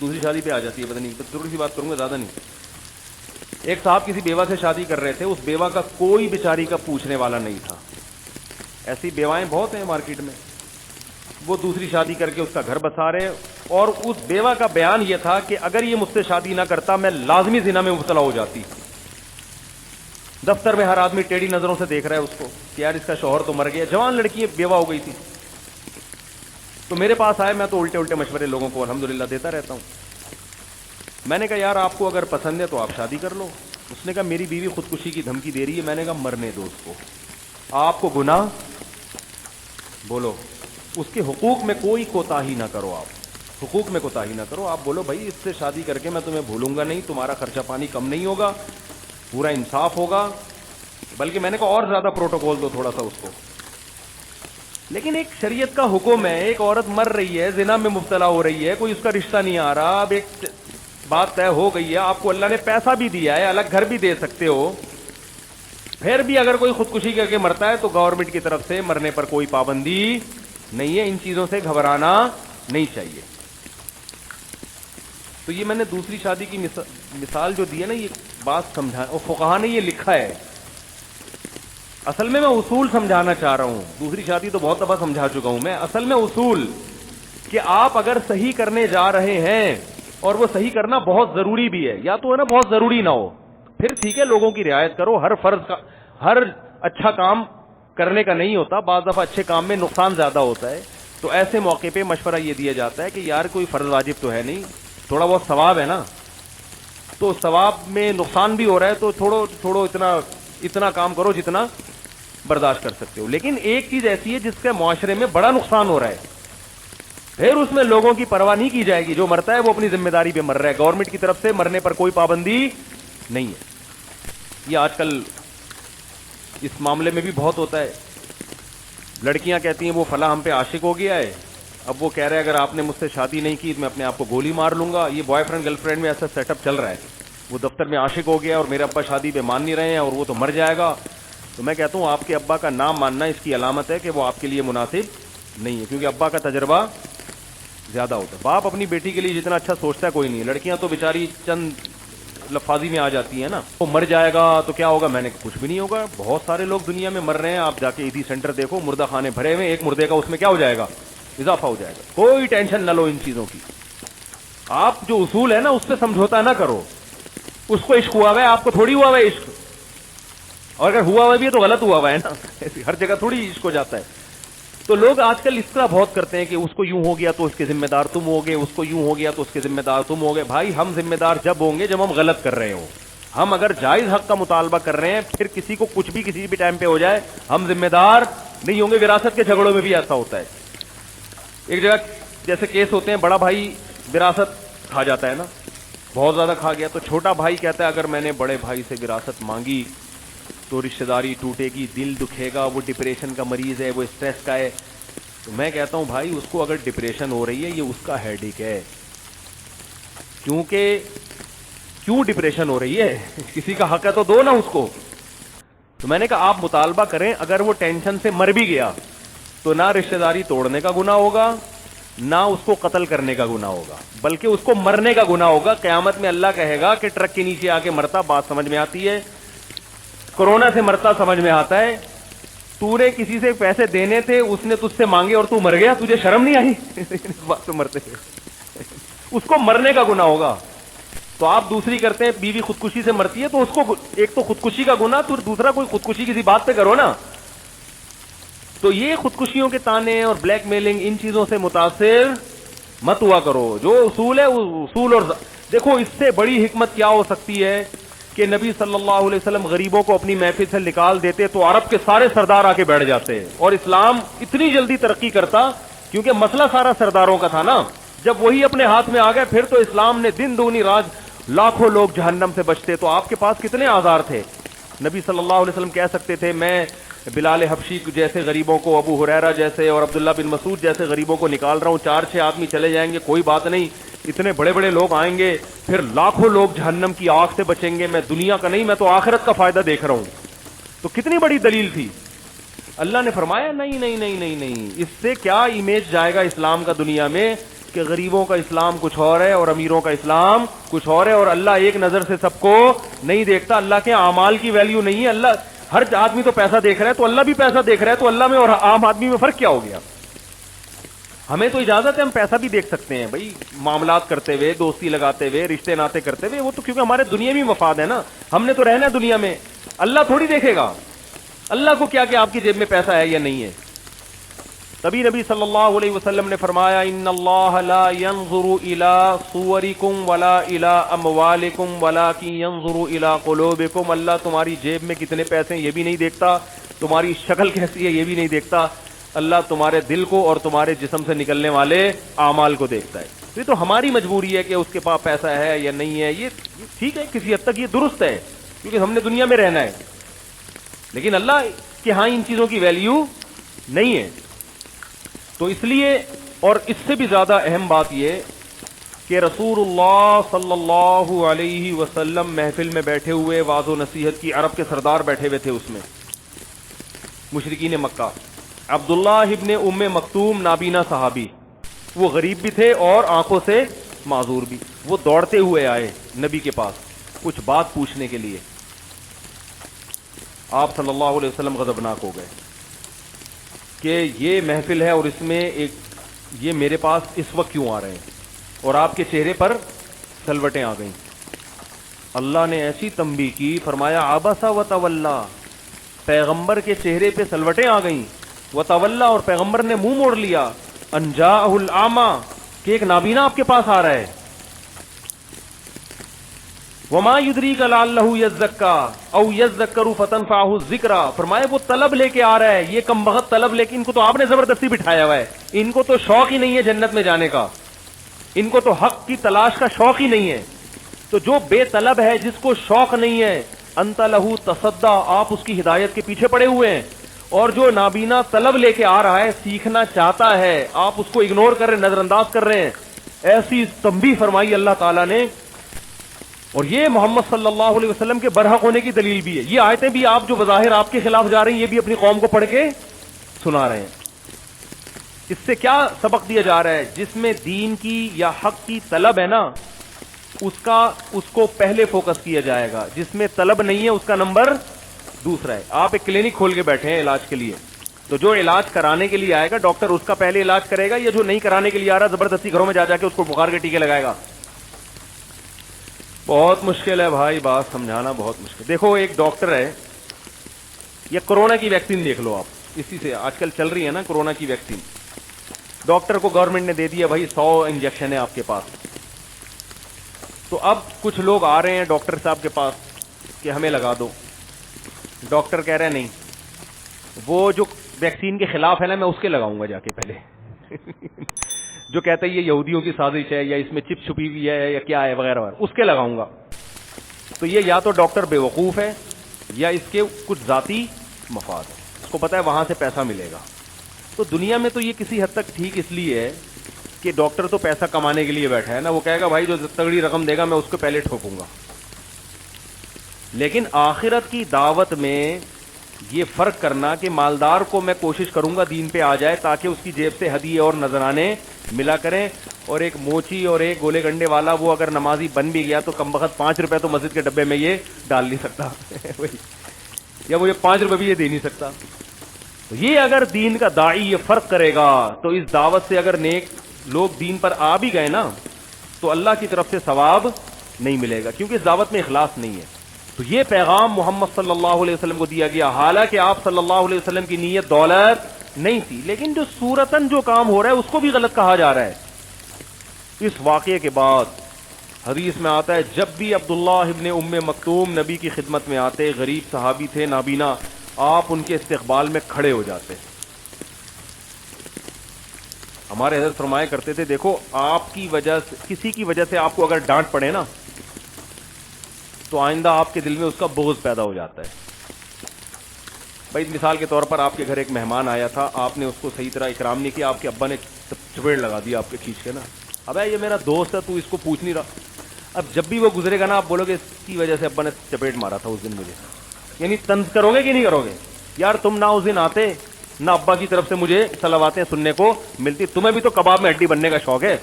دوسری شادی پہ آ جاتی ہے، پتہ نہیں، تھوڑی سی بات کروں گا زیادہ نہیں۔ ایک صاحب کسی بیوہ سے شادی کر رہے تھے، اس بیوہ کا کوئی بیچاری کا پوچھنے والا نہیں تھا، ایسی بیوائیں بہت ہیں مارکیٹ میں، وہ دوسری شادی کر کے اس کا گھر بسا رہے، اور اس بیوہ کا بیان یہ تھا کہ اگر یہ مجھ سے شادی نہ کرتا میں لازمی زنا میں مبتلا ہو جاتی۔ دفتر میں ہر آدمی ٹیڑھی نظروں سے دیکھ رہا ہے اس کو کہ یار اس کا شوہر تو مر گیا، جوان لڑکی بیوہ ہو گئی تھی۔ تو میرے پاس آئے، میں تو الٹے مشورے لوگوں کو الحمدللہ دیتا رہتا ہوں۔ میں نے کہا یار آپ کو اگر پسند ہے تو آپ شادی کر لو۔ اس نے کہا میری بیوی خودکشی کی دھمکی دے رہی ہے۔ میں نے کہا مرنے دو اس کو، آپ کو گناہ، بولو اس کے حقوق میں کوئی کوتاہی نہ کرو آپ، حقوق میں کوتاہی نہ کرو. آپ بولو بھائی اس سے شادی کر کے میں تمہیں بھولوں گا نہیں, تمہارا خرچہ پانی کم نہیں ہوگا, پورا انصاف ہوگا, بلکہ میں نے کہا اور زیادہ پروٹوکول دو تھوڑا سا اس کو. لیکن ایک شریعت کا حکم ہے, ایک عورت مر رہی ہے, زنا میں مبتلا ہو رہی ہے, کوئی اس کا رشتہ نہیں آ رہا, اب ایک بات طے ہو گئی ہے, آپ کو اللہ نے پیسہ بھی دیا ہے, الگ گھر بھی دے سکتے ہو, پھر بھی اگر کوئی خودکشی کر کے مرتا ہے تو گورنمنٹ کی طرف سے مرنے پر کوئی پابندی نہیں ہے. ان چیزوں سے گھبرانا نہیں چاہیے. تو یہ میں نے دوسری شادی کی مثال جو دی ہے نا, یہ بات سمجھا, اور فقہا نے یہ لکھا ہے. اصل میں اصول سمجھانا چاہ رہا ہوں, دوسری شادی تو بہت دفعہ سمجھا چکا ہوں میں. اصل میں اصول کہ آپ اگر صحیح کرنے جا رہے ہیں اور وہ صحیح کرنا بہت ضروری بھی ہے, یا تو ہے نا بہت ضروری نہ ہو, پھر ٹھیک ہے لوگوں کی رعایت کرو. ہر فرض کا, ہر اچھا کام کرنے کا نہیں ہوتا, بعض دفعہ اچھے کام میں نقصان زیادہ ہوتا ہے. تو ایسے موقع پہ مشورہ یہ دیا جاتا ہے کہ یار کوئی فرض واجب تو ہے نہیں, تھوڑا بہت ثواب ہے نا, تو ثواب میں نقصان بھی ہو رہا ہے تو تھوڑو اتنا کام کرو جتنا برداشت کر سکتے ہو. لیکن ایک چیز ایسی ہے جس کے معاشرے میں بڑا نقصان ہو رہا ہے, پھر اس میں لوگوں کی پرواہ نہیں کی جائے گی. جو مرتا ہے وہ اپنی ذمہ داری پہ مر رہا ہے, گورنمنٹ کی طرف سے مرنے پر کوئی پابندی نہیں ہے. یہ آج کل اس معاملے میں بھی بہت ہوتا ہے. لڑکیاں کہتی ہیں وہ فلاں ہم پہ عاشق ہو گیا ہے, اب وہ کہہ رہے ہیں اگر آپ نے مجھ سے شادی نہیں کی میں اپنے آپ کو گولی مار لوں گا. یہ بوائے فرینڈ گرل فرینڈ میں ایسا سیٹ اپ چل رہا ہے. وہ دفتر میں عاشق ہو گیا اور میرے ابا شادی پہ مان نہیں رہے ہیں اور وہ تو مر جائے گا. تو میں کہتا ہوں آپ کے ابا کا نام ماننا اس کی علامت ہے کہ وہ آپ کے لیے مناسب نہیں ہے, کیونکہ ابا کا تجربہ زیادہ ہوتا ہے. باپ اپنی بیٹی کے لیے جتنا اچھا سوچتا ہے کوئی نہیں. لڑکیاں تو بیچاری چند لفاظی میں آ جاتی ہیں نا, وہ مر جائے گا تو کیا ہوگا, میں نے کچھ بھی نہیں ہوگا. بہت سارے لوگ دنیا میں مر رہے ہیں, آپ جا کے عیدی سینٹر دیکھو, مردہ خانے بھرے ہوئے, ایک مردے کا اس میں کیا ہو جائے گا, اضافہ ہو جائے گا. کوئی ٹینشن نہ لو ان چیزوں کی. آپ جو اصول ہے نا اس پہ سمجھوتا نہ کرو. اس کو عشق ہوا ہوا ہے, آپ کو تھوڑی ہوا ہوا ہے عشق, اور اگر ہوا ہوا بھی ہے تو غلط ہوا ہوا ہے نا, ہر جگہ تھوڑی عشق ہو جاتا ہے. تو لوگ آج کل اس طرح بہت کرتے ہیں کہ اس کو یوں ہو گیا تو اس کے ذمہ دار تم ہوگے, اس کو یوں ہو گیا تو اس کے ذمہ دار تم ہوگے. بھائی ہم ذمہ دار جب ہوں گے جب ہم غلط کر رہے ہوں. ہم اگر جائز حق کا مطالبہ کر رہے ہیں, پھر کسی کو کچھ بھی کسی بھی ٹائم پہ ہو جائے, ہم ذمہ دار نہیں ہوں گے. وراثت کے جھگڑوں میں بھی ایسا ہوتا ہے. ایک جگہ جیسے کیس ہوتے ہیں, بڑا بھائی وراثت کھا جاتا ہے نا, بہت زیادہ کھا گیا, تو چھوٹا بھائی کہتا ہے اگر میں نے بڑے بھائی سے وراثت مانگی تو رشتہ داری ٹوٹے گی, دل دکھے گا, وہ ڈپریشن کا مریض ہے, وہ اسٹریس کا ہے. تو میں کہتا ہوں بھائی اس کو اگر ڈپریشن ہو رہی ہے یہ اس کا ہیڈ ایک ہے, کیونکہ کیوں ڈپریشن ہو رہی ہے, کسی کا حق ہے تو دو نا اس کو. تو میں نے کہا آپ مطالبہ کریں, اگر وہ ٹینشن سے مر بھی گیا تو نہ رشتہ داری توڑنے کا گناہ ہوگا, نہ اس کو قتل کرنے کا گناہ ہوگا, بلکہ اس کو مرنے کا گناہ ہوگا. قیامت میں اللہ کہے گا کہ ٹرک کے نیچے آ کے مرتا, بات سمجھ میں آتی ہے, کورونا سے مرتا سمجھ میں آتا ہے, تو نے کسی سے پیسے دینے تھے, اس نے تجھ سے مانگے اور تو مر گیا, تجھے شرم نہیں آئی اس بات سے مرتے تھے, اس کو مرنے کا گناہ ہوگا. تو آپ دوسری کرتے ہیں, بیوی خودکشی سے مرتی ہے تو اس کو ایک تو خودکشی کا گناہ, تو دوسرا کوئی خودکشی کسی بات پہ کرو نا. تو یہ خودکشیوں کے تانے اور بلیک میلنگ ان چیزوں سے متاثر مت ہوا کرو. جو اصول ہے وہ اصول. اور دیکھو اس سے بڑی حکمت کیا ہو سکتی ہے کہ نبی صلی اللہ علیہ وسلم غریبوں کو اپنی محفل سے نکال دیتے تو عرب کے سارے سردار آ کے بیٹھ جاتے, اور اسلام اتنی جلدی ترقی کرتا, کیونکہ مسئلہ سارا سرداروں کا تھا نا. جب وہی اپنے ہاتھ میں آ گئے پھر تو اسلام نے دن دگنی رات لاکھوں لوگ جہنم سے بچتے. تو آپ کے پاس کتنے آزار تھے. نبی صلی اللہ علیہ وسلم کہہ سکتے تھے میں بلال حبشی جیسے غریبوں کو, ابو ہریرہ جیسے اور عبداللہ بن مسعود جیسے غریبوں کو نکال رہا ہوں, 4-6 آدمی چلے جائیں گے کوئی بات نہیں, اتنے بڑے بڑے لوگ آئیں گے, پھر لاکھوں لوگ جہنم کی آگ سے بچیں گے. میں دنیا کا نہیں, میں تو آخرت کا فائدہ دیکھ رہا ہوں. تو کتنی بڑی دلیل تھی. اللہ نے فرمایا نہیں نہیں نہیں نہیں نہیں, اس سے کیا امیج جائے گا اسلام کا دنیا میں کہ غریبوں کا اسلام کچھ اور ہے اور امیروں کا اسلام کچھ اور ہے, اور اللہ ایک نظر سے سب کو نہیں دیکھتا. اللہ کے اعمال کی ویلیو نہیں ہے. اللہ ہر آدمی تو پیسہ دیکھ رہا ہے, تو اللہ بھی پیسہ دیکھ رہا ہے. تو اللہ میں اور عام آدمی میں فرق کیا ہو گیا. ہمیں تو اجازت ہے, ہم پیسہ بھی دیکھ سکتے ہیں بھائی, معاملات کرتے ہوئے, دوستی لگاتے ہوئے, رشتے ناتے کرتے ہوئے, وہ تو کیونکہ ہمارے دنیاوی مفاد ہے نا, ہم نے تو رہنا ہے دنیا میں. اللہ تھوڑی دیکھے گا, اللہ کو کیا کہ آپ کی جیب میں پیسہ ہے یا نہیں ہے. تبھی نبی صلی اللہ علیہ وسلم نے فرمایا ان اللہ لا ينظر الى صورکم ولا الى اموالکم ولکن ينظر الى قلوبکم. اللہ تمہاری جیب میں کتنے پیسے ہیں یہ بھی نہیں دیکھتا, تمہاری شکل کیسی ہے یہ بھی نہیں دیکھتا, اللہ تمہارے دل کو اور تمہارے جسم سے نکلنے والے اعمال کو دیکھتا ہے. یہ تو ہماری مجبوری ہے کہ اس کے پاس پیسہ ہے یا نہیں ہے. یہ ٹھیک ہے, کسی حد تک یہ درست ہے کیونکہ ہم نے دنیا میں رہنا ہے, لیکن اللہ کے ہاں ان چیزوں کی ویلیو نہیں ہے. تو اس لیے, اور اس سے بھی زیادہ اہم بات یہ کہ رسول اللہ صلی اللہ علیہ وسلم محفل میں بیٹھے ہوئے واعظ و نصیحت کی, عرب کے سردار بیٹھے ہوئے تھے اس میں, مشرکین مکہ. عبداللہ ابن ام مکتوم نابینا صحابی, وہ غریب بھی تھے اور آنکھوں سے معذور بھی. وہ دوڑتے ہوئے آئے نبی کے پاس کچھ بات پوچھنے کے لیے. آپ صلی اللہ علیہ وسلم غضبناک ہو گئے کہ یہ محفل ہے اور اس میں یہ میرے پاس اس وقت کیوں آ رہے ہیں, اور آپ کے چہرے پر سلوٹیں آ گئیں. اللہ نے ایسی تنبیہ کی, فرمایا عبس و تولا, پیغمبر کے چہرے پہ سلوٹیں آ گئیں. وتولا, اور پیغمبر نے منہ موڑ لیا. ان جاءہ الاعمی, کہ ایک نابینا آپ کے پاس آ رہا ہے. وما یدریک لعلہ یزکا او یذکر فتنفعہ الذکرى, فرمایا وہ طلب لے کے آ رہا ہے, یہ کم بخت طلب لے کے, ان کو تو آپ نے زبردستی بٹھایا ہوا ہے, ان کو تو شوق ہی نہیں ہے جنت میں جانے کا, ان کو تو حق کی تلاش کا شوق ہی نہیں ہے. تو جو بے طلب ہے, جس کو شوق نہیں ہے, انت لہو تصدی, آپ اس کی ہدایت کے پیچھے پڑے ہوئے ہیں. اور جو نابینا طلب لے کے آ رہا ہے, سیکھنا چاہتا ہے, آپ اس کو اگنور کر رہے ہیں, نظر انداز کر رہے ہیں. ایسی تنبیہ فرمائی اللہ تعالیٰ نے, اور یہ محمد صلی اللہ علیہ وسلم کے برحق ہونے کی دلیل بھی ہے. یہ آیتیں بھی آپ جو بظاہر آپ کے خلاف جا رہی ہیں, یہ بھی اپنی قوم کو پڑھ کے سنا رہے ہیں. اس سے کیا سبق دیا جا رہا ہے؟ جس میں دین کی یا حق کی طلب ہے نا, اس کو پہلے فوکس کیا جائے گا. جس میں طلب نہیں ہے اس کا نمبر دوسرا ہے. آپ ایک کلینک کھول کے بیٹھے ہیں علاج کے لیے, تو جو علاج کرانے کے لیے آئے گا ڈاکٹر اس کا پہلے علاج کرے گا, یا جو نہیں کرانے کے لیے آ رہا زبردستی گھروں میں جا کے اس کو بخار کے ٹیکے لگائے گا؟ بہت مشکل ہے بھائی, بات سمجھانا بہت مشکل. دیکھو ایک ڈاکٹر ہے, یا کورونا کی ویکسین دیکھ لو آپ, اسی سے آج کل چل رہی ہے نا کورونا کی ویکسین. ڈاکٹر کو گورنمنٹ نے دے دیا بھائی 100 انجیکشن ہے آپ کے پاس. تو اب کچھ لوگ آ رہے ہیں ڈاکٹر صاحب کے پاس کہ ہمیں لگا دو. ڈاکٹر کہہ رہے ہیں نہیں, وہ جو ویکسین کے خلاف ہے نا, میں اس کے لگاؤں گا جا کے پہلے. جو کہتا ہے یہ یہودیوں کی سازش ہے, یا اس میں چپ چھپی ہوئی ہے, یا کیا ہے وغیرہ وغیرہ, اس کے لگاؤں گا. تو یہ یا تو ڈاکٹر بے وقوف ہے, یا اس کے کچھ ذاتی مفاد ہے, اس کو پتا ہے وہاں سے پیسہ ملے گا. تو دنیا میں تو یہ کسی حد تک ٹھیک اس لیے ہے کہ ڈاکٹر تو پیسہ کمانے کے لیے بیٹھا ہے نا, وہ کہے گا بھائی جو تگڑی رقم دے گا میں اس کو پہلے ٹھوکوں گا. لیکن آخرت کی دعوت میں یہ فرق کرنا کہ مالدار کو میں کوشش کروں گا دین پہ آ جائے, تاکہ اس کی جیب سے ہدیے اور نذرانے ملا کریں, اور ایک موچی اور ایک گولے گنڈے والا وہ اگر نمازی بن بھی گیا تو کم بخت 5 روپے تو مسجد کے ڈبے میں یہ ڈال نہیں سکتا, یا مجھے 5 روپے بھی یہ دے نہیں سکتا. یہ اگر دین کا داعی یہ فرق کرے گا, تو اس دعوت سے اگر نیک لوگ دین پر آ بھی گئے نا, تو اللہ کی طرف سے ثواب نہیں ملے گا, کیونکہ اس دعوت میں اخلاص نہیں ہے. تو یہ پیغام محمد صلی اللہ علیہ وسلم کو دیا گیا, حالانکہ آپ صلی اللہ علیہ وسلم کی نیت دولت نہیں تھی, لیکن جو صورتاً جو کام ہو رہا ہے اس کو بھی غلط کہا جا رہا ہے. اس واقعے کے بعد حدیث میں آتا ہے, جب بھی عبداللہ ابن ام مکتوم نبی کی خدمت میں آتے, غریب صحابی تھے نابینا, آپ ان کے استقبال میں کھڑے ہو جاتے. ہمارے حضرت فرمایا کرتے تھے, دیکھو آپ کی وجہ سے, کسی کی وجہ سے آپ کو اگر ڈانٹ پڑے نا, تو آئندہ آپ کے دل میں اس کا بغض پیدا ہو جاتا ہے. بھائی مثال کے طور پر آپ کے گھر ایک مہمان آیا تھا, آپ نے اس کو صحیح طرح اکرام نہیں کیا, آپ کے ابا نے چپیڑ لگا دیا آپ کے کھینچ کے نا, ابے یہ میرا دوست ہے تو اس کو پوچھ نہیں رہا. اب جب بھی وہ گزرے گا نا, آپ بولو گے اس کی وجہ سے ابا نے چپیٹ مارا تھا اس دن مجھے, یعنی طنز کرو گے کہ نہیں کرو گے؟ یار تم نہ اس دن آتے, نہ ابا کی طرف سے مجھے صلواتیں سننے کو ملتی, تمہیں بھی تو کباب میں ہڈی بننے کا شوق ہے,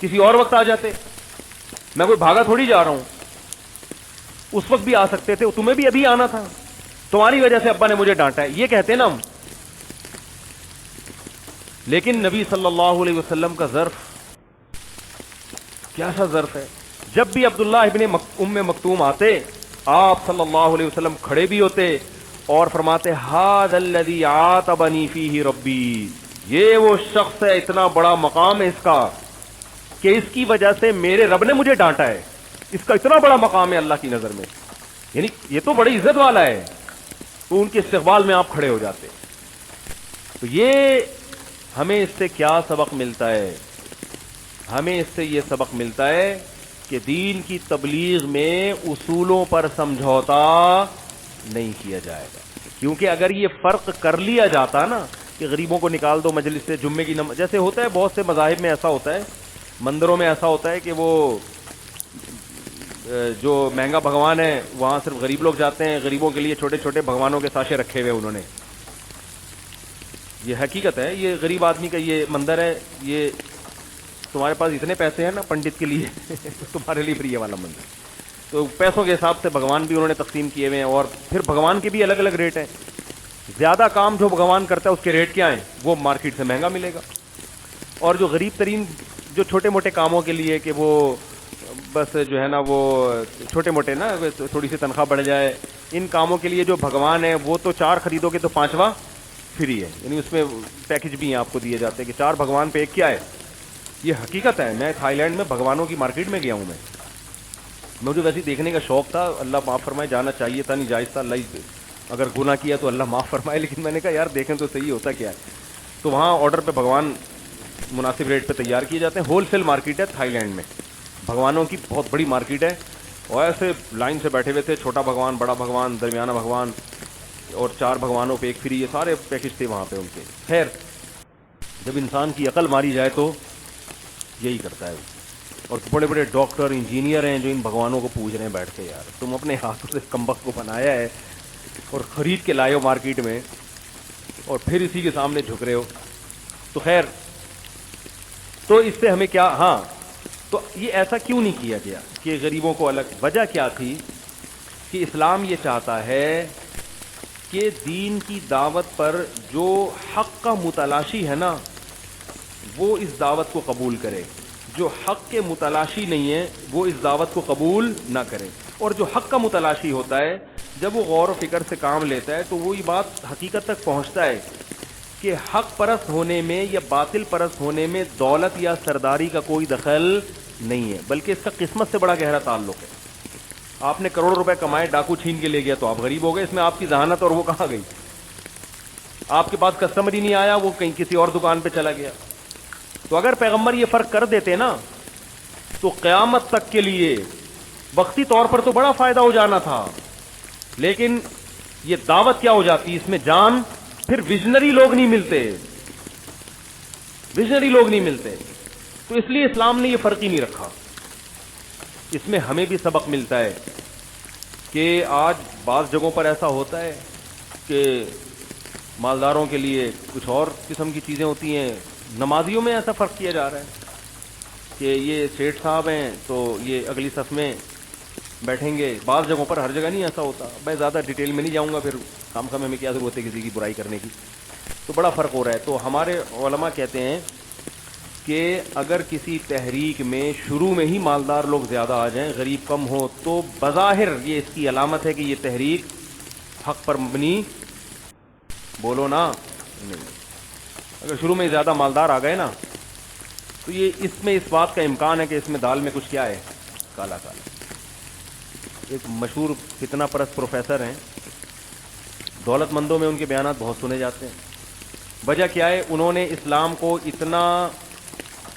کسی اور وقت آ جاتے. میں کوئی بھاگا تھوڑی جا رہا ہوں, اس وقت بھی آ سکتے تھے, تمہیں بھی ابھی آنا تھا, تمہاری وجہ سے ابا نے مجھے ڈانٹا ہے, یہ کہتے ہیں نا ہم. لیکن نبی صلی اللہ علیہ وسلم کا ظرف کیا سا ظرف ہے, جب بھی عبداللہ ابن ام مکتوم آتے, آپ صلی اللہ علیہ وسلم کھڑے بھی ہوتے اور فرماتے, ھذا الذی عاتبنی فیہ ربی, یہ وہ شخص ہے, اتنا بڑا مقام ہے اس کا کہ اس کی وجہ سے میرے رب نے مجھے ڈانٹا ہے, اس کا اتنا بڑا مقام ہے اللہ کی نظر میں, یعنی یہ تو بڑی عزت والا ہے. تو ان کے استقبال میں آپ کھڑے ہو جاتے. تو یہ ہمیں اس سے کیا سبق ملتا ہے ہمیں اس سے یہ سبق ملتا ہے کہ دین کی تبلیغ میں اصولوں پر سمجھوتا نہیں کیا جائے گا، کیونکہ اگر یہ فرق کر لیا جاتا نا کہ غریبوں کو نکال دو مجلس سے، جمعے کی جیسے ہوتا ہے بہت سے مذاہب میں ایسا ہوتا ہے، مندروں میں ایسا ہوتا ہے کہ وہ جو مہنگا بھگوان ہے وہاں صرف غریب لوگ جاتے ہیں، غریبوں کے لیے چھوٹے چھوٹے بھگوانوں کے ساشے رکھے ہوئے انہوں نے. یہ حقیقت ہے، یہ غریب آدمی کا یہ مندر ہے، یہ تمہارے پاس اتنے پیسے ہیں نا پنڈت کے لیے تو تمہارے لیے پھر یہ والا مندر. تو پیسوں کے حساب سے بھگوان بھی انہوں نے تقسیم کیے ہوئے ہیں، اور پھر بھگوان کے بھی الگ الگ ریٹ ہیں. زیادہ کام جو بھگوان کرتا ہے اس کے ریٹ کیا ہیں، وہ مارکیٹ سے مہنگا ملے گا. اور جو غریب ترین جو چھوٹے موٹے کاموں کے لیے کہ وہ بس جو ہے نا وہ چھوٹے موٹے نا تھوڑی سی تنخواہ بڑھ جائے، ان کاموں کے لیے جو بھگوان ہے وہ تو 4 خریدو گے تو 5واں فری ہے، یعنی اس میں پیکج بھی ہیں آپ کو دیے جاتے ہیں کہ 4 بھگوان پہ 1 کیا ہے. یہ حقیقت ہے. میں تھائی لینڈ میں بھگوانوں کی مارکیٹ میں گیا ہوں. مجھے ویسے دیکھنے کا شوق تھا، اللہ معاف فرمائے، جانا چاہیے تھا، نہیں جائز تھا، اللہ اگر گناہ کیا تو اللہ معاف فرمائے، لیکن میں نے کہا یار دیکھیں تو صحیح ہوتا کیا ہے. تو وہاں آرڈر پہ بھگوان مناسب ریٹ پہ تیار کیے جاتے ہیں. ہول سیل مارکیٹ ہے تھائی لینڈ میں، بھگوانوں کی بہت بڑی مارکیٹ ہے. اور ایسے لائن سے بیٹھے ہوئے تھے، چھوٹا بھگوان، بڑا بھگوان، درمیانہ بھگوان، اور 4 بھگوانوں پہ 1 فری، یہ سارے پیکج تھے وہاں پہ ان کے. خیر، جب انسان کی عقل ماری جائے تو یہی کرتا ہے. اور بڑے بڑے ڈاکٹر انجینئر ہیں جو ان بھگوانوں کو پوچھ رہے ہیں بیٹھ کے، یار تم اپنے ہاتھوں سے کمبخت کو بنایا ہے اور خرید کے لائے ہو مارکیٹ میں، اور پھر اسی کے سامنے جھک رہے ہو. تو خیر، تو اس سے ہمیں کیا، ہاں تو یہ ایسا کیوں نہیں کیا گیا کہ غریبوں کو الگ؟ وجہ کیا تھی کہ اسلام یہ چاہتا ہے کہ دین کی دعوت پر جو حق کا متلاشی ہے نا وہ اس دعوت کو قبول کرے، جو حق کے متلاشی نہیں ہے وہ اس دعوت کو قبول نہ کرے. اور جو حق کا متلاشی ہوتا ہے جب وہ غور و فکر سے کام لیتا ہے تو وہی بات حقیقت تک پہنچتا ہے کہ حق پرست ہونے میں یا باطل پرست ہونے میں دولت یا سرداری کا کوئی دخل نہیں ہے، بلکہ اس کا قسمت سے بڑا گہرا تعلق ہے. آپ نے کروڑ روپے کمائے، ڈاکو چھین کے لے گیا تو آپ غریب ہو گئے، اس میں آپ کی ذہانت اور وہ کہاں گئی؟ آپ کے پاس کسٹمر ہی نہیں آیا، وہ کہیں کسی اور دکان پہ چلا گیا. تو اگر پیغمبر یہ فرق کر دیتے نا تو قیامت تک کے لیے وقتی طور پر تو بڑا فائدہ ہو جانا تھا، لیکن یہ دعوت کیا ہو جاتی اس میں جان. پھر ویژنری لوگ نہیں ملتے، ویژنری لوگ نہیں ملتے. تو اس لیے اسلام نے یہ فرق ہی نہیں رکھا. اس میں ہمیں بھی سبق ملتا ہے کہ آج بعض جگہوں پر ایسا ہوتا ہے کہ مالداروں کے لیے کچھ اور قسم کی چیزیں ہوتی ہیں. نمازیوں میں ایسا فرق کیا جا رہا ہے کہ یہ سیٹھ صاحب ہیں تو یہ اگلی صف میں بیٹھیں گے. بعض جگہوں پر، ہر جگہ نہیں ایسا ہوتا. میں زیادہ ڈیٹیل میں نہیں جاؤں گا، پھر کام میں ہمیں کیا ضرورت ہے کسی کی برائی کرنے کی. تو بڑا فرق ہو رہا ہے. تو ہمارے علماء کہتے ہیں کہ اگر کسی تحریک میں شروع میں ہی مالدار لوگ زیادہ آ جائیں، غریب کم ہو، تو بظاہر یہ اس کی علامت ہے کہ یہ تحریک حق پر مبنی، بولو نا، نہیں. اگر شروع میں زیادہ مالدار آ گئے نا تو یہ اس میں اس بات کا امکان ہے کہ اس میں دال میں کچھ کیا ہے، کالا کالا. ایک مشہور فتنہ پرست پروفیسر ہیں، دولت مندوں میں ان کے بیانات بہت سنے جاتے ہیں. وجہ کیا ہے؟ انہوں نے اسلام کو اتنا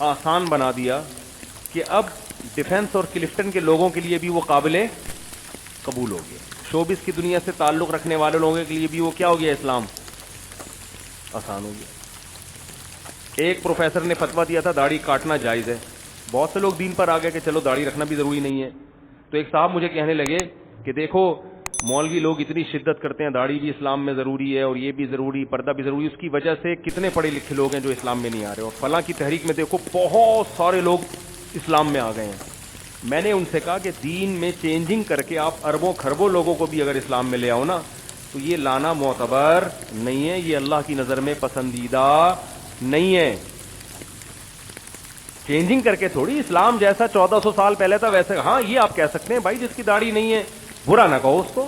آسان بنا دیا کہ اب ڈیفنس اور کلفٹن کے لوگوں کے لیے بھی وہ قابل قبول ہو گیا. شوبز کی دنیا سے تعلق رکھنے والے لوگوں کے لیے بھی وہ کیا ہو گیا، اسلام آسان ہو گیا. ایک پروفیسر نے فتویٰ دیا تھا داڑھی کاٹنا جائز ہے. بہت سے لوگ دین پر آ گئے کہ چلو داڑھی رکھنا بھی ضروری نہیں ہے. تو ایک صاحب مجھے کہنے لگے کہ دیکھو مولوی لوگ اتنی شدت کرتے ہیں، داڑھی بھی اسلام میں ضروری ہے اور یہ بھی ضروری، پردہ بھی ضروری، اس کی وجہ سے کتنے پڑھے لکھے لوگ ہیں جو اسلام میں نہیں آ رہے، اور فلاں کی تحریک میں دیکھو بہت سارے لوگ اسلام میں آ گئے ہیں. میں نے ان سے کہا کہ دین میں چینجنگ کر کے آپ اربوں کھربوں لوگوں کو بھی اگر اسلام میں لے آؤ نا تو یہ لانا معتبر نہیں ہے، یہ اللہ کی نظر میں پسندیدہ نہیں ہے. چینجنگ کر کے تھوڑی، اسلام جیسا 1400 سال پہلے تھا ویسے. ہاں یہ آپ کہہ سکتے ہیں بھائی جس کی داڑھی نہیں ہے برا نہ کہو اس کو،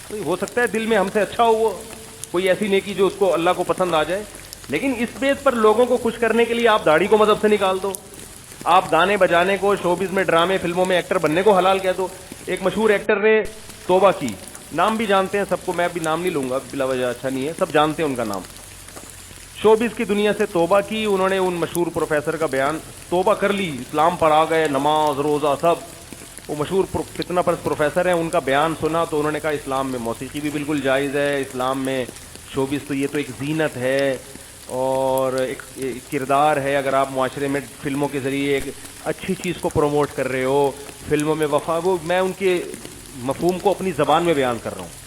تو ہو سکتا ہے دل میں ہم سے اچھا ہو کوئی ایسی نیکی جو اس کو اللہ کو پسند آ جائے، لیکن اس بیس پر لوگوں کو خوش کرنے کے لیے آپ داڑھی کو مذہب سے نکال دو، آپ گانے بجانے کو، شوبز میں، ڈرامے فلموں میں ایکٹر بننے کو حلال کہہ دو. ایک مشہور ایکٹر نے توبہ کی، نام بھی جانتے ہیں سب کو، میں بھی نام نہیں لوں گا بلا وجہ، اچھا نہیں ہے، سب جانتے ہیں ان کا نام. شوبز کی دنیا سے توبہ کی انہوں نے. ان مشہور پروفیسر کا بیان, توبہ کر لی, اسلام پر آ گئے, نماز روزہ سب. وہ مشہور فتنہ پرست پروفیسر ہیں, ان کا بیان سنا تو انہوں نے کہا اسلام میں موسیقی بھی بالکل جائز ہے, اسلام میں شوبز تو یہ تو ایک زینت ہے اور ایک کردار ہے. اگر آپ معاشرے میں فلموں کے ذریعے ایک اچھی چیز کو پروموٹ کر رہے ہو, فلموں میں وفا, وہ میں ان کے مفہوم کو اپنی زبان میں بیان کر رہا ہوں.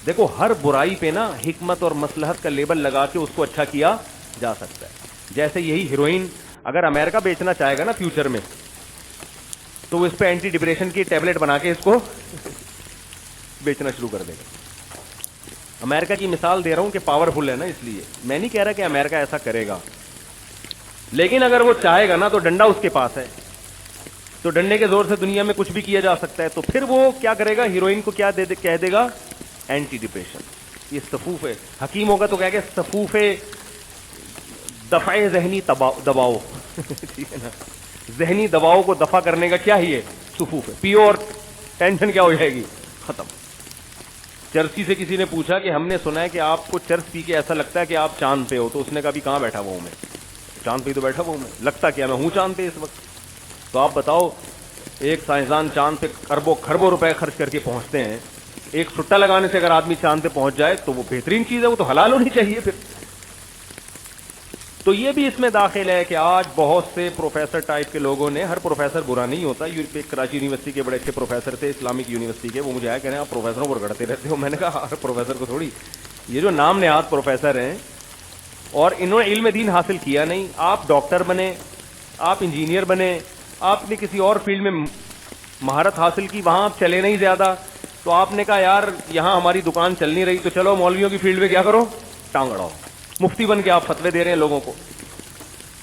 دیکھو ہر برائی پہ نا حکمت اور مصلحت کا لیبل لگا کے اس کو اچھا کیا جا سکتا ہے. جیسے یہی ہیروئن اگر امریکہ بیچنا چاہے گا نا فیوچر میں, تو وہ اس پہ اینٹی ڈپریشن کی ٹیبلٹ بنا کے اس کو بیچنا شروع کر دے گا. امریکہ کی مثال دے رہا ہوں کہ پاورفل ہے نا, اس لیے میں نہیں کہہ رہا کہ امریکہ ایسا کرے گا, لیکن اگر وہ چاہے گا نا تو ڈنڈا اس کے پاس ہے, تو ڈنڈے کے زور سے دنیا میں کچھ بھی کیا جا سکتا ہے. تو پھر وہ کیا کرے گا, ہیروئن کو کیا کہہ دے گا, اینٹی ڈپریشن. یہ صفوف ہے, حکیم ہوگا تو کہہ گے صفوف دفع ذہنی دباؤ. ٹھیک ہے نا, ذہنی دباؤ کو دفع کرنے کا کیا ہی ہے, صفوف ہے. پیو اور ٹینشن کیا ہو جائے گی, ختم. چرسی سے کسی نے پوچھا کہ ہم نے سنا ہے کہ آپ کو چرس پی کے ایسا لگتا ہے کہ آپ چاند پہ ہو, تو اس نے کہا بھی کہاں بیٹھا ہوا ہوں میں, چاند پہ تو بیٹھا ہوا ہوں میں, لگتا کیا میں ہوں چاند پہ اس وقت. تو آپ بتاؤ, ایک سائنسدان چاند پہ اربوں کھربوں روپے خرچ کر کے پہنچتے ہیں, ایک سٹا لگانے سے اگر آدمی چاند پہ پہنچ جائے تو وہ بہترین چیز ہے, وہ تو حلال ہونی چاہیے پھر. تو یہ بھی اس میں داخل ہے کہ آج بہت سے پروفیسر ٹائپ کے لوگوں نے, ہر پروفیسر برا نہیں ہوتا, کراچی یونیورسٹی کے بڑے اچھے پروفیسر تھے, اسلامک یونیورسٹی کے, وہ مجھے آیا کہہ رہے ہیں آپ پروفیسروں کو رگڑتے رہتے ہو. میں نے کہا ہر پروفیسر کو تھوڑی, یہ جو نام نہاد پروفیسر ہیں اور انہوں نے علم دین حاصل کیا نہیں, آپ ڈاکٹر بنے, آپ انجینئر بنے, آپ نے کسی اور فیلڈ میں مہارت حاصل کی, وہاں آپ چلے نہیں زیادہ, تو آپ نے کہا یار یہاں ہماری دکان چل نہیں رہی, تو چلو مولویوں کی فیلڈ میں کیا کرو, ٹانگ اڑاؤ, مفتی بن کے آپ فتوے دے رہے ہیں لوگوں کو.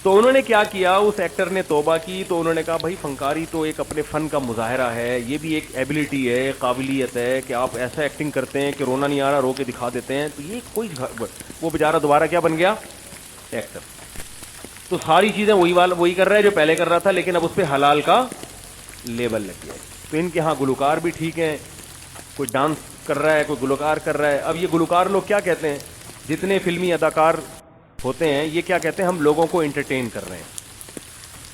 تو انہوں نے کیا کیا, اس ایکٹر نے توبہ کی, تو انہوں نے کہا بھائی فنکاری تو ایک اپنے فن کا مظاہرہ ہے, یہ بھی ایک ایبلٹی ہے, قابلیت ہے کہ آپ ایسا ایکٹنگ کرتے ہیں کہ رونا نہیں آ رہا, رو کے دکھا دیتے ہیں. تو یہ کوئی, وہ بیچارہ دوبارہ کیا بن گیا, ایکٹر. تو ساری چیزیں وہی کر رہا ہے جو پہلے کر رہا تھا, لیکن اب اس پہ حلال کا لیبل لگ گیا ہے. تو ان کے ہاں گلوکار بھی ٹھیک ہیں, کوئی ڈانس کر رہا ہے, کوئی گلوکار کر رہا ہے. اب یہ گلوکار لوگ کیا کہتے ہیں, جتنے فلمی اداکار ہوتے ہیں یہ کیا کہتے ہیں, ہم لوگوں کو انٹرٹین کر رہے ہیں,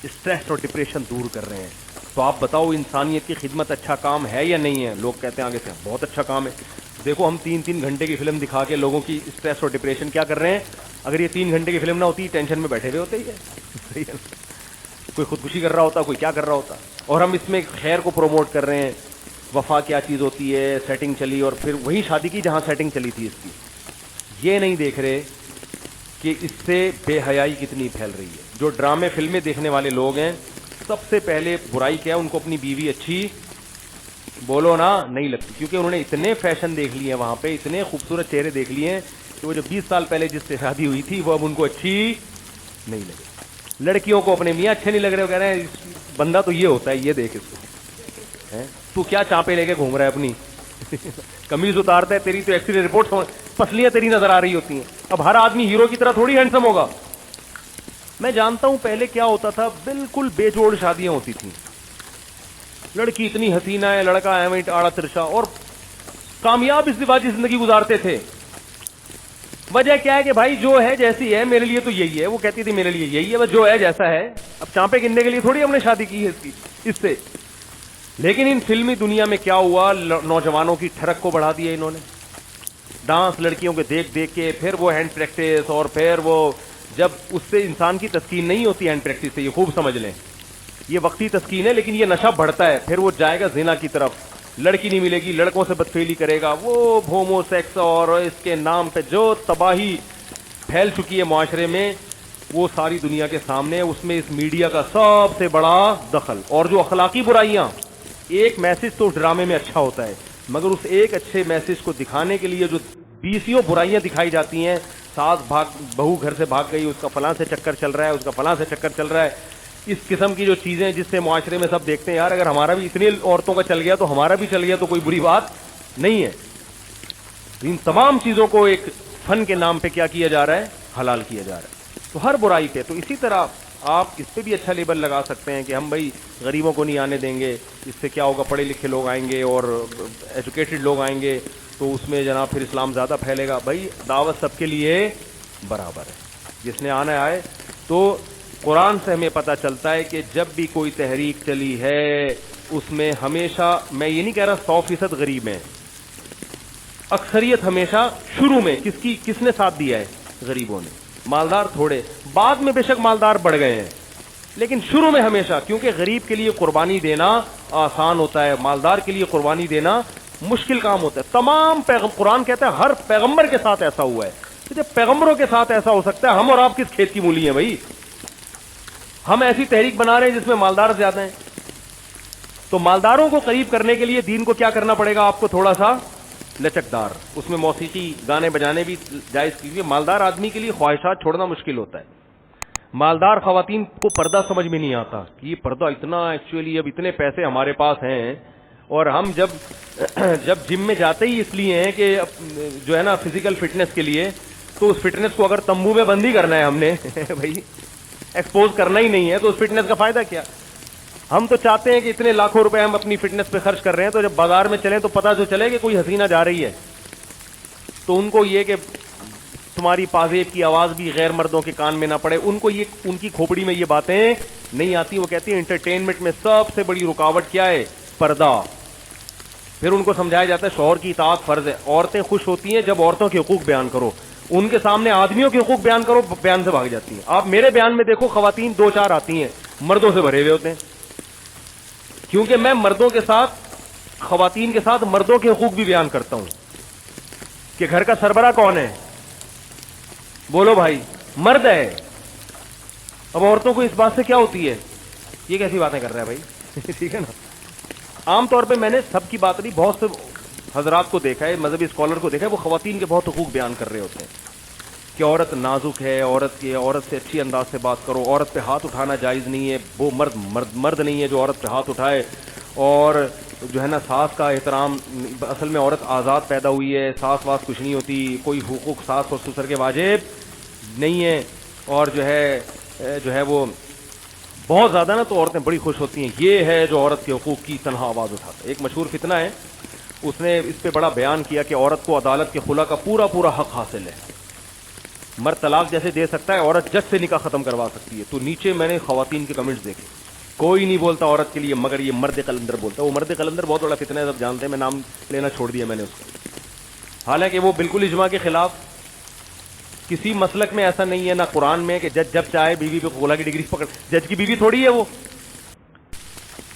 اسٹریس اور ڈپریشن دور کر رہے ہیں. تو آپ بتاؤ انسانیت کی خدمت اچھا کام ہے یا نہیں ہے؟ لوگ کہتے ہیں آگے سے بہت اچھا کام ہے. دیکھو ہم 3 گھنٹے کی فلم دکھا کے لوگوں کی اسٹریس اور ڈپریشن کیا کر رہے ہیں. اگر یہ 3 گھنٹے کی فلم نہ ہوتی, ٹینشن میں بیٹھے ہوئے ہوتے ہی ہے, صحیح ہے, کوئی خودکشی کر رہا ہوتا, کوئی کیا کر رہا ہوتا. اور ہم اس میں خیر کو پروموٹ کر رہے ہیں, وفا کیا چیز ہوتی ہے, سیٹنگ چلی اور پھر وہی شادی کی جہاں سیٹنگ چلی تھی اس کی. یہ نہیں دیکھ رہے کہ اس سے بے حیائی کتنی پھیل رہی ہے. جو ڈرامے فلمیں دیکھنے والے لوگ ہیں, سب سے پہلے برائی کیا ہے, ان کو اپنی بیوی اچھی بولو نا نہیں لگتی, کیونکہ انہوں نے اتنے فیشن دیکھ لیے ہیں وہاں پہ, اتنے خوبصورت چہرے دیکھ لیے ہیں کہ وہ جو 20 سال پہلے جس سے شادی ہوئی تھی وہ اب ان کو اچھی نہیں لگے. لڑکیوں کو اپنے میاں اچھے نہیں لگ رہے, وہ کہہ رہے ہیں بندہ تو یہ ہوتا ہے, یہ دیکھ اس کو, تو کیا چانپے لے کے گھوم رہا ہے اپنی, کمیز اتارتا ہے, تیری تو ایکسیڈنٹ رپورٹ پسلیاں تیری نظر آ رہی ہوتی ہیں. اب ہر آدمی ہیرو کی طرح تھوڑی ہینڈسم ہوگا. میں جانتا ہوں پہلے کیا ہوتا تھا, بالکل بے جوڑ شادیاں ہوتی تھیں, لڑکی اتنی حسینہ ہے, لڑکا ایویں آڑا ترشا, اور کامیاب ازدواجی زندگی گزارتے تھے. وجہ کیا ہے کہ بھائی جو ہے جیسی ہے, میرے لیے تو یہی ہے. وہ کہتی تھی میرے لیے یہی ہے, بس جو ہے جیسا ہے. اب چانپے گننے کے لیے تھوڑی ہم نے شادی کی ہے اس سے. لیکن ان فلمی دنیا میں کیا ہوا, نوجوانوں کی ٹھڑک کو بڑھا دیا انہوں نے, ڈانس لڑکیوں کے دیکھ دیکھ کے, پھر وہ ہینڈ پریکٹس, اور پھر وہ جب اس سے انسان کی تسکین نہیں ہوتی ہینڈ پریکٹس سے, یہ خوب سمجھ لیں, یہ وقتی تسکین ہے, لیکن یہ نشہ بڑھتا ہے, پھر وہ جائے گا زنا کی طرف, لڑکی نہیں ملے گی, لڑکوں سے بدفعلی کرے گا, وہ ہومو سیکس اور اس کے نام پہ جو تباہی پھیل چکی ہے معاشرے میں, وہ ساری دنیا کے سامنے. اس میں اس میڈیا کا سب سے بڑا دخل. اور جو اخلاقی برائیاں, ایک میسج تو ڈرامے میں اچھا ہوتا ہے, مگر اس ایک اچھے میسج کو دکھانے کے لیے جو 20 برائیاں دکھائی جاتی ہیں, ساس بہو گھر سے بھاگ گئی, اس کا فلاں سے چکر چل رہا ہے, اس کا فلاں سے چکر چل رہا ہے, اس قسم کی جو چیزیں جس سے معاشرے میں سب دیکھتے ہیں یار اگر ہمارا بھی اتنی عورتوں کا چل گیا تو ہمارا بھی چل گیا تو کوئی بری بات نہیں ہے. ان تمام چیزوں کو ایک فن کے نام پہ کیا کیا جا رہا ہے, حلال کیا جا رہا ہے. تو ہر برائی پہ, تو اسی طرح آپ اس پہ بھی اچھا لیبل لگا سکتے ہیں کہ ہم بھائی غریبوں کو نہیں آنے دیں گے, اس سے کیا ہوگا, پڑھے لکھے لوگ آئیں گے اور ایجوکیٹڈ لوگ آئیں گے تو اس میں جناب پھر اسلام زیادہ پھیلے گا. بھائی دعوت سب کے لیے برابر ہے, جس نے آنا آئے. تو قرآن سے ہمیں پتہ چلتا ہے کہ جب بھی کوئی تحریک چلی ہے اس میں ہمیشہ, میں یہ نہیں کہہ رہا 100% غریب ہیں, اکثریت ہمیشہ شروع میں کس نے ساتھ دیا ہے؟ غریبوں نے. مالدار تھوڑے, بعد میں بے شک مالدار بڑھ گئے ہیں, لیکن شروع میں ہمیشہ, کیونکہ غریب کے لیے قربانی دینا آسان ہوتا ہے, مالدار کے لیے قربانی دینا مشکل کام ہوتا ہے. تمام قرآن کہتا ہے ہر پیغمبر کے ساتھ ایسا ہوا ہے. تو جب پیغمبروں کے ساتھ ایسا ہو سکتا ہے, ہم اور آپ کس کھیت کی مولی ہیں بھائی؟ ہم ایسی تحریک بنا رہے ہیں جس میں مالدار زیادہ ہیں. تو مالداروں کو قریب کرنے کے لیے دین کو کیا کرنا پڑے گا آپ کو؟ تھوڑا سا لچکدار, اس میں موسیقی گانے بجانے بھی جائز کیجیے. مالدار آدمی کے لیے خواہشات چھوڑنا مشکل ہوتا ہے. مالدار خواتین کو پردہ سمجھ میں نہیں آتا کہ یہ پردہ اتنا, ایکچولی اب اتنے پیسے ہمارے پاس ہیں اور ہم جب جم میں جاتے ہی اس لیے ہیں کہ جو ہے نا فزیکل فٹنس کے لیے, تو اس فٹنس کو اگر تمبو میں بند ہی کرنا ہے ہم نے بھائی, ایکسپوز کرنا ہی نہیں ہے, تو اس فٹنس کا فائدہ کیا؟ ہم تو چاہتے ہیں کہ اتنے لاکھوں روپے ہم اپنی فٹنس پہ خرچ کر رہے ہیں, تو جب بازار میں چلیں تو پتہ جو چلے کہ کوئی حسینہ جا رہی ہے تو ان کو یہ کہ تمہاری پازیب کی آواز بھی غیر مردوں کے کان میں نہ پڑے, ان کو یہ, ان کی کھوپڑی میں یہ باتیں نہیں آتی. وہ کہتی ہیں انٹرٹینمنٹ میں سب سے بڑی رکاوٹ کیا ہے؟ پردہ. پھر ان کو سمجھایا جاتا ہے شوہر کی اطاعت فرض ہے. عورتیں خوش ہوتی ہیں جب عورتوں کے حقوق بیان کرو, ان کے سامنے آدمیوں کے حقوق بیان کرو, بیان سے بھاگ جاتی ہیں. آپ میرے بیان میں دیکھو, خواتین 2-4 آتی ہیں, مردوں سے بھرے ہوئے ہوتے ہیں, کیونکہ میں مردوں کے ساتھ, خواتین کے ساتھ مردوں کے حقوق بھی بیان کرتا ہوں کہ گھر کا سربراہ کون ہے؟ بولو بھائی, مرد ہے. اب عورتوں کو اس بات سے کیا ہوتی ہے, یہ کیسی باتیں کر رہا ہے بھائی ٹھیک ہے نا. عام طور پہ میں نے سب کی بات نہیں, بہت سے حضرات کو دیکھا ہے, مذہبی اسکالر کو دیکھا ہے, وہ خواتین کے بہت حقوق بیان کر رہے ہوتے ہیں کہ عورت نازک ہے, عورت سے اچھی انداز سے بات کرو, عورت پہ ہاتھ اٹھانا جائز نہیں ہے, وہ مرد نہیں ہے جو عورت پہ ہاتھ اٹھائے, اور جو ہے نا ساس کا احترام, اصل میں عورت آزاد پیدا ہوئی ہے, ساس واس کچھ نہیں ہوتی, کوئی حقوق ساس اور سسر کے واجب نہیں ہے, اور جو ہے وہ بہت زیادہ نا, تو عورتیں بڑی خوش ہوتی ہیں. یہ ہے جو عورت کے حقوق کی تنہا آواز اٹھاتا ہے. ایک مشہور فتنہ ہے, اس نے اس پہ بڑا بیان کیا کہ عورت کو عدالت کے خلا کا پورا حق حاصل ہے. مرد طلاق جیسے دے سکتا ہے, عورت جج سے نکاح ختم کروا سکتی ہے. تو نیچے میں نے خواتین کے کمنٹس دیکھے, کوئی نہیں بولتا عورت کے لیے مگر یہ مرد قلندر بولتا ہے. وہ مرد قلندر بہت بڑا فتنہ ہے, سب جانتے ہیں, میں نام لینا چھوڑ دیا میں نے اس کو. حالانکہ وہ بالکل اجماع کے خلاف, کسی مسلک میں ایسا نہیں ہے, نہ قرآن میں کہ جج جب چاہے بیوی پہ خلا کی ڈگری پکڑ. جج کی بیوی تھوڑی ہے وہ.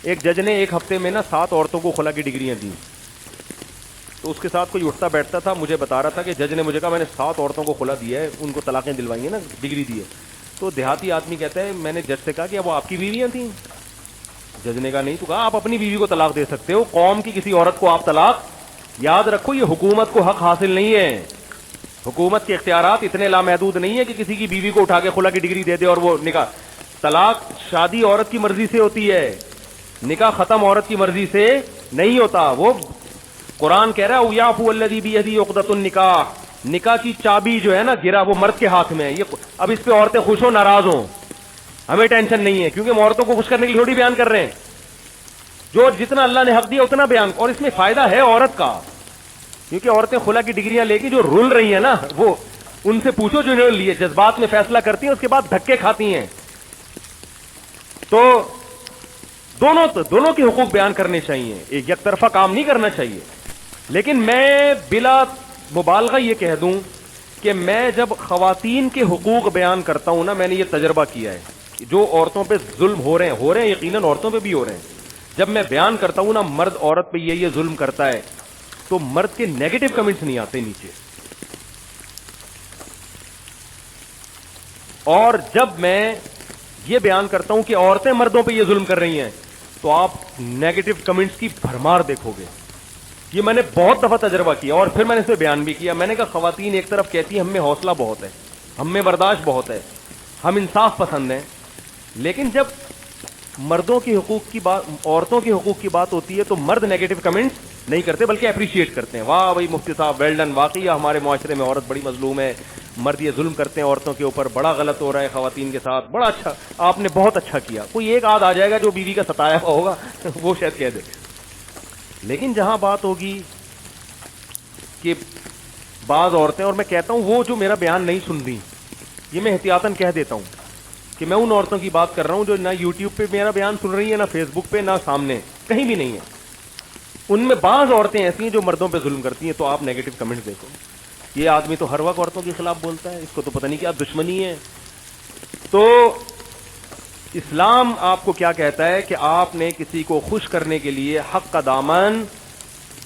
ایک جج نے ایک ہفتے میں نا 7 عورتوں کو خلا کی ڈگریاں دی. تو اس کے ساتھ کوئی اٹھتا بیٹھتا تھا, مجھے بتا رہا تھا کہ جج نے مجھے کہا میں نے 7 عورتوں کو خلا دیا ہے, ان کو طلاقیں دلوائی ہیں نا, ڈگری دی ہے. تو دیہاتی آدمی کہتا ہے میں نے جج سے کہا کہ وہ آپ کی بیویاں تھیں؟ جج نے کہا نہیں. تو کہا آپ اپنی بیوی کو طلاق دے سکتے ہو, قوم کی کسی عورت کو آپ طلاق. یاد رکھو یہ حکومت کو حق حاصل نہیں ہے, حکومت کے اختیارات اتنے لامحدود نہیں ہے کہ کسی کی بیوی کو اٹھا کے خلا کی ڈگری دے دے اور وہ نکاح. طلاق شادی عورت کی مرضی سے ہوتی ہے, نکاح ختم عورت کی مرضی سے نہیں ہوتا. وہ قرآن کہہ رہا ہے یعفو الذی بیدہ عقدۃ النکاح, نکاح کی چابی جو ہے نا گرا وہ مرد کے ہاتھ میں ہے. یہ اب اس پہ عورتیں خوش ہو ناراض ہوں ہمیں ٹینشن نہیں ہے, کیونکہ ہم عورتوں کو خوش کرنے کے لیے تھوڑی بیان کر رہے ہیں. جو جتنا اللہ نے حق دیا اتنا بیان, اور اس میں فائدہ ہے عورت کا, کیونکہ عورتیں خلا کی ڈگریاں لے کے جو رول رہی ہیں نا, وہ ان سے پوچھو جو انہوں نے لیے, جذبات میں فیصلہ کرتی ہیں, اس کے بعد دھکے کھاتی ہیں. تو دونوں کے حقوق بیان کرنے چاہیے, ایک یک طرفہ کام نہیں کرنا چاہیے. لیکن میں بلا مبالغہ یہ کہہ دوں کہ میں جب خواتین کے حقوق بیان کرتا ہوں نا, میں نے یہ تجربہ کیا ہے, جو عورتوں پہ ظلم ہو رہے ہیں یقیناً عورتوں پہ بھی ہو رہے ہیں. جب میں بیان کرتا ہوں نا مرد عورت پہ یہ ظلم کرتا ہے, تو مرد کے نیگیٹو کمنٹس نہیں آتے نیچے. اور جب میں یہ بیان کرتا ہوں کہ عورتیں مردوں پہ یہ ظلم کر رہی ہیں, تو آپ نیگیٹو کمنٹس کی بھرمار دیکھو گے. یہ میں نے بہت دفعہ تجربہ کیا, اور پھر میں نے اس پہ بیان بھی کیا. میں نے کہا خواتین ایک طرف کہتی ہیں ہم میں حوصلہ بہت ہے, ہم میں برداشت بہت ہے, ہم انصاف پسند ہیں, لیکن جب مردوں کے حقوق کی بات, عورتوں کے حقوق کی بات ہوتی ہے, تو مرد نیگیٹو کمنٹس نہیں کرتے بلکہ اپریشیٹ کرتے ہیں. واہ بھائی مفتی صاحب ویل ڈن, واقعی ہمارے معاشرے میں عورت بڑی مظلوم ہے, مرد یہ ظلم کرتے ہیں عورتوں کے اوپر, بڑا غلط ہو رہا ہے خواتین کے ساتھ, بڑا اچھا, آپ نے بہت اچھا کیا. کوئی ایک آدھ آ جائے گا جو بیوی کا ستایا ہوا ہوگا وہ شاید کہہ دے. لیکن جہاں بات ہوگی کہ بعض عورتیں, اور میں کہتا ہوں وہ جو میرا بیان نہیں سن رہی, یہ میں احتیاطاً کہہ دیتا ہوں کہ میں ان عورتوں کی بات کر رہا ہوں جو نہ یوٹیوب پہ میرا بیان سن رہی ہیں، نہ فیس بک پہ، نہ سامنے کہیں بھی نہیں ہے. ان میں بعض عورتیں ایسی ہیں جو مردوں پہ ظلم کرتی ہیں، تو آپ نیگیٹو کمنٹس دیکھو. یہ آدمی تو ہر وقت عورتوں کے خلاف بولتا ہے، اس کو تو پتہ نہیں کیا دشمنی ہے. تو اسلام آپ کو کیا کہتا ہے کہ آپ نے کسی کو خوش کرنے کے لیے حق کا دامن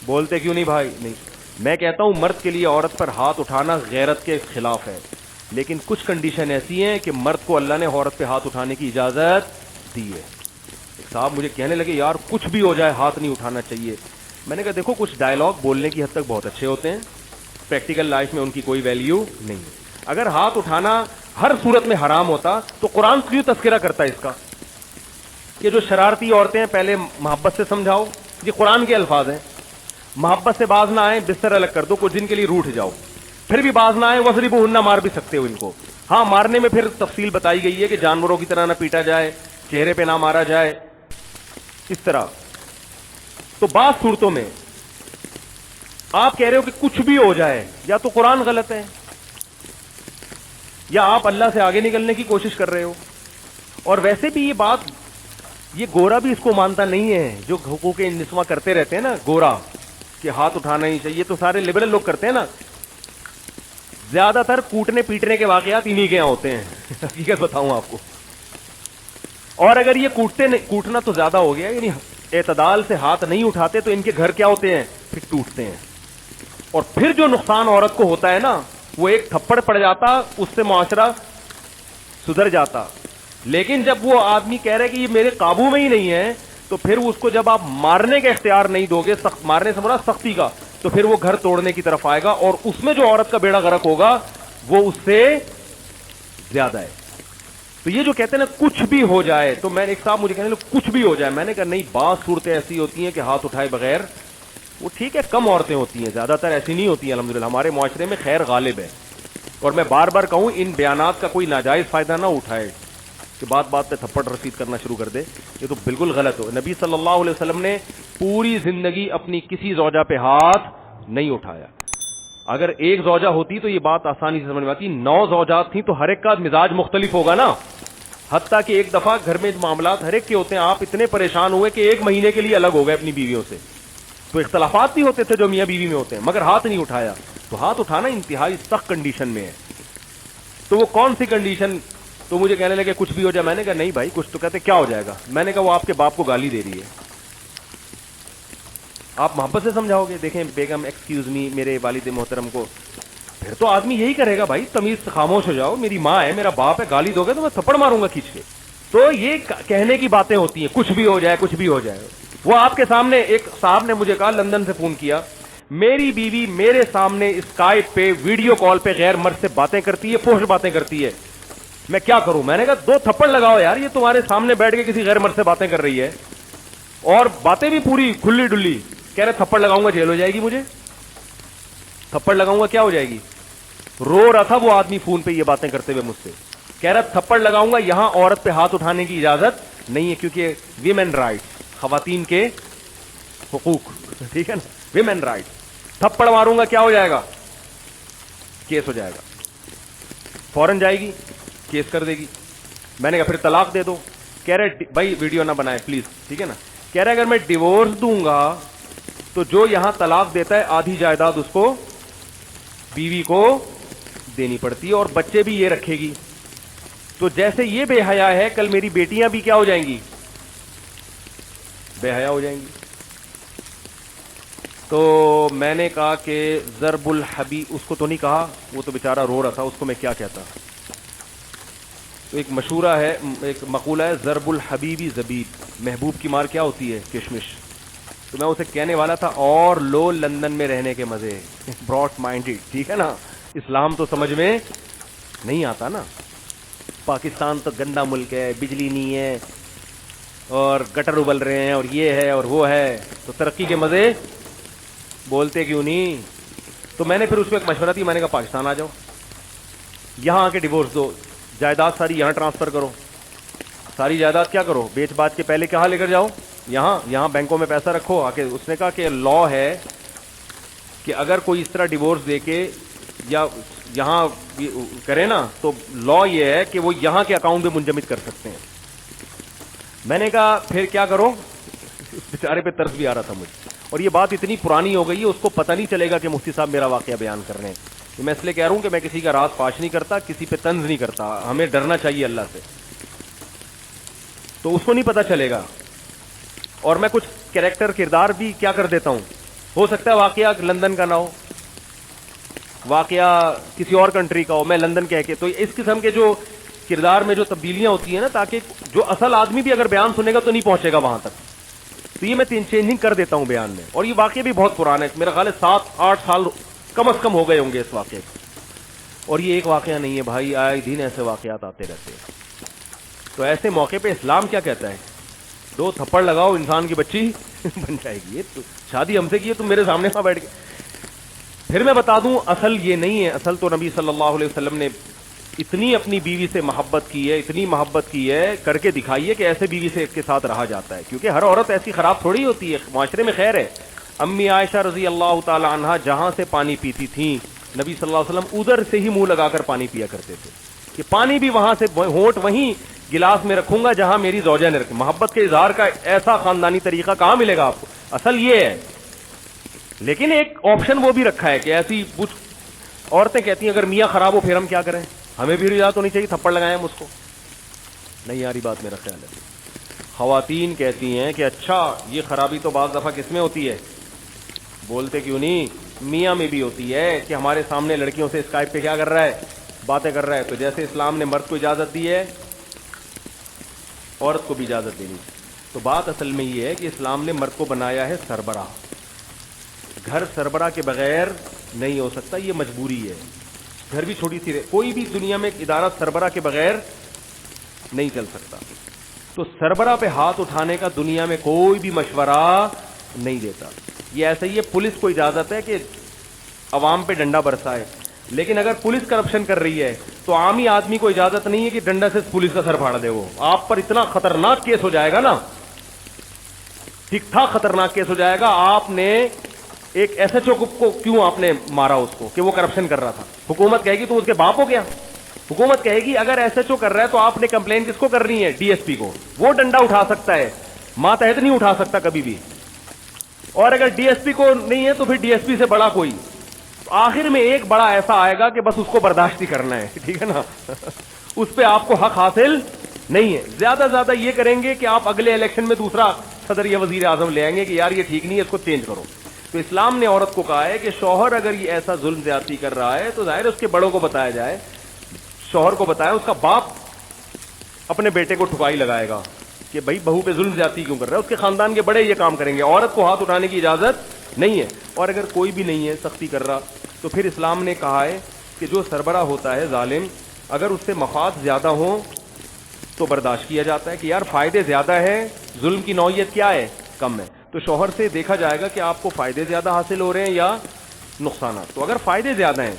بولتے کیوں نہیں بھائی؟ نہیں، میں کہتا ہوں مرد کے لیے عورت پر ہاتھ اٹھانا غیرت کے خلاف ہے، لیکن کچھ کنڈیشن ایسی ہیں کہ مرد کو اللہ نے عورت پہ ہاتھ اٹھانے کی اجازت دی ہے. صاحب مجھے کہنے لگے یار کچھ بھی ہو جائے ہاتھ نہیں اٹھانا چاہیے. میں نے کہا دیکھو کچھ ڈائلاگ بولنے کی حد تک بہت اچھے ہوتے ہیں، پریکٹیکل لائف میں ان کی کوئی ویلیو نہیں ہے. اگر ہاتھ اٹھانا ہر صورت میں حرام ہوتا تو قرآن کیوں تذکرہ کرتا ہے اس کا کہ جو شرارتی عورتیں ہیں پہلے محبت سے سمجھاؤ. یہ قرآن کے الفاظ ہیں. محبت سے باز نہ آئیں بستر الگ کر دو، کچھ دن کے لیے روٹھ جاؤ. پھر بھی باز نہ آئیں وضربوہن، مار بھی سکتے ہو ان کو. ہاں مارنے میں پھر تفصیل بتائی گئی ہے کہ جانوروں کی طرح نہ پیٹا جائے، چہرے پہ نہ مارا جائے، اس طرح. تو بعض صورتوں میں آپ کہہ رہے ہو کہ کچھ بھی ہو جائے، یا تو قرآن غلط ہے یا آپ اللہ سے آگے نکلنے کی کوشش کر رہے ہو. اور ویسے بھی یہ بات، یہ گورا بھی اس کو مانتا نہیں ہے جو حقوق نسواں کرتے رہتے ہیں نا، گورا کہ ہاتھ اٹھانا ہی چاہیے. تو سارے لبرل لوگ کرتے ہیں نا. زیادہ تر کوٹنے پیٹنے کے واقعات انہی کے یہاں ہوتے ہیں، حقیقت بتاؤں آپ کو. اور اگر یہ کوٹنا تو زیادہ ہو گیا، یعنی اعتدال سے ہاتھ نہیں اٹھاتے تو ان کے گھر کیا ہوتے ہیں؟ پھر ٹوٹتے ہیں. اور پھر جو نقصان عورت کو ہوتا ہے نا، وہ ایک تھپڑ پڑ جاتا، اس سے معاشرہ سدھر جاتا. لیکن جب وہ آدمی کہہ رہے کہ یہ میرے قابو میں ہی نہیں ہے، تو پھر اس کو جب آپ مارنے کا اختیار نہیں دو گے، سخت مارنے سے مراد سختی کا، تو پھر وہ گھر توڑنے کی طرف آئے گا. اور اس میں جو عورت کا بیڑا غرق ہوگا وہ اس سے زیادہ ہے. تو یہ جو کہتے ہیں نا کچھ بھی ہو جائے، تو میں نے ایک صاحب مجھے کہنے لگے کچھ بھی ہو جائے. میں نے کہا نہیں، بعض صورتیں ایسی ہوتی ہیں کہ ہاتھ اٹھائے بغیر، وہ ٹھیک ہے کم عورتیں ہوتی ہیں، زیادہ تر ایسی نہیں ہوتی ہیں. الحمدللہ ہمارے معاشرے میں خیر غالب ہے. اور میں بار بار کہوں ان بیانات کا کوئی ناجائز فائدہ نہ اٹھائے کہ بات بات پہ تھپڑ رسید کرنا شروع کر دے، یہ تو بالکل غلط ہو. نبی صلی اللہ علیہ وسلم نے پوری زندگی اپنی کسی زوجہ پہ ہاتھ نہیں اٹھایا. اگر ایک زوجہ ہوتی تو یہ بات آسانی سے سمجھ میں آتی. 9 زوجات تھیں تو ہر ایک کا مزاج مختلف ہوگا نا. حتیٰ کہ ایک دفعہ گھر میں معاملات ہر ایک کے ہوتے ہیں، آپ اتنے پریشان ہوئے کہ 1 مہینے کے لیے الگ ہو گئے اپنی بیویوں سے. تو اختلافات بھی ہوتے تھے جو میاں بیوی میں ہوتے ہیں، مگر ہاتھ نہیں اٹھایا. تو ہاتھ اٹھانا انتہائی سخت کنڈیشن میں ہے. تو وہ کون سی کنڈیشن؟ تو مجھے کہنے لگے کچھ بھی ہو جائے. میں نے کہا نہیں بھائی کچھ تو کہتے کیا ہو جائے گا. میں نے کہا وہ آپ کے باپ کو گالی دے رہی ہے، آپ محبت سے سمجھاؤ گے. دیکھیں بیگم ایکسکیوز می، میرے والد محترم کو، پھر تو آدمی یہی کرے گا بھائی تمیز سے خاموش ہو جاؤ، میری ماں ہے، میرا باپ ہے، گالی دو گے تو میں تھپڑ ماروں گا کھینچ کے. تو یہ کہنے کی باتیں ہوتی ہیں کچھ بھی ہو جائے، کچھ بھی ہو جائے. وہ آپ کے سامنے ایک صاحب نے مجھے کہا لندن سے فون کیا، میری بیوی میرے سامنے اسکائپ پہ ویڈیو کال پہ غیر مرد سے باتیں کرتی ہے، فحش باتیں کرتی ہے، میں کیا کروں. میں نے کہا 2 تھپڑ لگاؤ یار، یہ تمہارے سامنے بیٹھ کے کسی غیر مرد سے باتیں کر رہی ہے اور باتیں بھی پوری کھلی ڈلی. کہہ رہے تھپڑ لگاؤں گا جیل ہو جائے گی، مجھے تھپڑ لگاؤں گا کیا ہو جائے گی. رو رہا تھا وہ آدمی فون پہ یہ باتیں کرتے ہوئے مجھ سے، کہہ رہا تھپڑ لگاؤں گا. یہاں عورت پہ ہاتھ اٹھانے کی اجازت نہیں ہے کیونکہ ویمن رائٹس، خواتین کے حقوق، ٹھیک ہے نا، ویمن رائٹس. تھپڑ ماروں گا کیا ہو جائے گا؟ کیس ہو جائے گا، فوراً جائے گی کیس کر دے گی. میں نے کہا پھر طلاق دے دو. کہہ رہے بھائی ویڈیو نہ بنائے پلیز، ٹھیک ہے نا. کہہ رہے اگر میں ڈیورس دوں گا تو جو یہاں طلاق دیتا ہے آدھی جائیداد اس کو بیوی کو دینی پڑتی ہے اور بچے بھی یہ رکھے گی. تو جیسے یہ بے حیا ہے، کل میری بیٹیاں بھی کیا ہو جائیں گی؟ بے حیا ہو جائیں گی. تو میں نے کہا کہ ضرب الحبیب، اس کو تو نہیں کہا، وہ تو بیچارہ رو رہا تھا، اس کو میں کیا کہتا. تو ایک مشورہ ہے، ایک مقولہ ہے ضرب الحبیبی زبیب، محبوب کی مار کیا ہوتی ہے؟ کشمش. تو میں اسے کہنے والا تھا اور لو لندن میں رہنے کے مزے، براڈ مائنڈیڈ، ٹھیک ہے نا. اسلام تو سمجھ میں نہیں آتا نا. پاکستان تو گندا ملک ہے، بجلی نہیں ہے اور گٹر ابل رہے ہیں اور یہ ہے اور وہ ہے، تو ترقی کے مزے بولتے کیوں نہیں. تو میں نے پھر اس کو ایک مشورہ دی، میں نے کہا پاکستان آ جاؤ، یہاں آ کے ڈیورس دو، جائیداد ساری یہاں ٹرانسفر کرو. ساری جائیداد کیا کرو؟ بیچ باچ کے پہلے کہاں لے کر جاؤ؟ یہاں بینکوں میں پیسہ رکھو آ کے. اس نے کہا کہ لا ہے کہ اگر کوئی اس طرح ڈیورس دے کے یا یہاں کریں نا تو لا یہ ہے کہ وہ یہاں کے اکاؤنٹ میں منجمد کر سکتے ہیں. میں نے کہا پھر کیا کرو, بیچارے پہ ترس بھی آ رہا تھا مجھے, اور یہ بات اتنی پرانی ہو گئی ہے اس کو پتہ نہیں چلے گا کہ مفتی صاحب میرا واقعہ بیان کر رہے ہیں. میں اس لیے کہہ رہا ہوں کہ میں کسی کا راز فاش نہیں کرتا, کسی پہ طنز نہیں کرتا, ہمیں ڈرنا چاہیے اللہ سے. تو اس کو نہیں پتہ چلے گا, اور میں کچھ کریکٹر کردار بھی کیا کر دیتا ہوں. ہو سکتا ہے واقعہ لندن کا نہ ہو, واقعہ کسی اور کنٹری کا ہو, میں لندن کہہ کے, تو اس قسم کے جو کردار میں جو تبدیلیاں ہوتی ہیں نا, تاکہ جو اصل آدمی بھی اگر بیان سنے گا تو نہیں پہنچے گا وہاں تک, تو یہ میں چینجنگ کر دیتا ہوں بیان میں. اور یہ واقعہ بھی بہت پرانا ہے, میرا خیال ہے 7-8 سال کم از کم ہو گئے ہوں گے اس واقعے کو. اور یہ ایک واقعہ نہیں ہے بھائی, آئے دن ایسے واقعات آتے رہتے ہیں. تو ایسے موقع پہ اسلام کیا کہتا ہے؟ 2 تھپڑ لگاؤ انسان کی بچی بن جائے گی. یہ شادی ہم سے کی ہے, تم میرے سامنے بیٹھ کے. پھر میں بتا دوں اصل یہ نہیں ہے. اصل تو نبی صلی اللہ علیہ وسلم نے اتنی اپنی بیوی سے محبت کی ہے, اتنی محبت کی ہے, کر کے دکھائی ہے کہ ایسے بیوی سے کے ساتھ رہا جاتا ہے. کیونکہ ہر عورت ایسی خراب تھوڑی ہوتی ہے, معاشرے میں خیر ہے. امی عائشہ رضی اللہ تعالی عنہا جہاں سے پانی پیتی تھیں, نبی صلی اللہ علیہ وسلم ادھر سے ہی منہ لگا کر پانی پیا کرتے تھے, کہ پانی بھی وہاں سے, ہونٹ وہیں گلاس میں رکھوں گا جہاں میری زوجہ نے رکھا. محبت کے اظہار کا ایسا خاندانی طریقہ کہاں ملے گا آپ کو؟ اصل یہ ہے. لیکن ایک آپشن وہ بھی رکھا ہے کہ ایسی کچھ عورتیں کہتی ہیں اگر میاں خراب ہو پھر ہم کیا کریں, ہمیں بھی رضایت ہونی چاہیے, تھپڑ لگائیں ہم اس کو. نہیں یاری بات میرا خیال ہے. خواتین کہتی ہیں کہ اچھا یہ خرابی تو بعض دفعہ کس میں ہوتی ہے, بولتے کیوں نہیں, میاں میں بھی ہوتی ہے, کہ ہمارے سامنے لڑکیوں سے اسکائپ پہ کیا کر رہا ہے, باتیں کر رہا ہے. تو جیسے اسلام نے مرد کو اجازت دی ہے, عورت کو بھی اجازت دینی. تو بات اصل میں یہ ہے کہ اسلام نے مرد کو بنایا ہے سربراہ. گھر سربراہ کے بغیر نہیں ہو سکتا, یہ مجبوری ہے. گھر بھی چھوٹی سی, کوئی بھی دنیا میں ادارہ سربراہ کے بغیر نہیں چل سکتا. تو سربراہ پہ ہاتھ اٹھانے کا دنیا میں کوئی بھی مشورہ نہیں دیتا. یہ ایسا ہی ہے, پولیس کو اجازت ہے کہ عوام پہ ڈنڈا برسائے, لیکن اگر پولیس کرپشن کر رہی ہے تو عامی آدمی کو اجازت نہیں ہے کہ ڈنڈا سے پولیس کا سر پھاڑ دے. وہ آپ پر اتنا خطرناک کیس ہو جائے گا نا, ٹھیک ٹھاک خطرناک کیس ہو جائے گا. آپ نے ایک ایس ایچ او کو کیوں آپ نے مارا اس کو, کہ وہ کرپشن کر رہا تھا. حکومت کہے گی تو اس کے باپ ہو گیا. حکومت کہے گی اگر ایس ایچ او کر رہا ہے تو آپ نے کمپلین کس کو کرنی ہے, ڈی ایس پی کو. وہ ڈنڈا اٹھا سکتا ہے, ماتحت نہیں اٹھا سکتا کبھی بھی. اور اگر ڈی ایس پی کو نہیں ہے تو پھر ڈی ایس پی سے بڑا کوئی. آخر میں ایک بڑا ایسا آئے گا کہ بس اس کو برداشت ہی کرنا ہے, ٹھیک ہے نا. اس پہ آپ کو حق حاصل نہیں ہے. زیادہ زیادہ یہ کریں گے کہ آپ اگلے الیکشن میں دوسرا صدر یا وزیر اعظم لے آئیں گے کہ یار یہ ٹھیک نہیں ہے, اس کو چینج کرو. تو اسلام نے عورت کو کہا ہے کہ شوہر اگر یہ ایسا ظلم زیادتی کر رہا ہے تو ظاہر اس کے بڑوں کو بتایا جائے, شوہر کو بتایا. اس کا باپ اپنے بیٹے کو ٹھکائی لگائے گا کہ بھائی بہو پہ ظلم زیادتی کیوں کر رہا ہے, اس کے خاندان کے بڑے یہ کام کریں گے. عورت کو ہاتھ اٹھانے کی اجازت نہیں ہے. اور اگر کوئی بھی نہیں ہے سختی کر رہا تو پھر اسلام نے کہا ہے کہ جو سربراہ ہوتا ہے ظالم, اگر اس سے مفاد زیادہ ہوں تو برداشت کیا جاتا ہے کہ یار فائدے زیادہ ہیں, ظلم کی نوعیت کیا ہے, کم ہے. تو شوہر سے دیکھا جائے گا کہ آپ کو فائدے زیادہ حاصل ہو رہے ہیں یا نقصانات. تو اگر فائدے زیادہ ہیں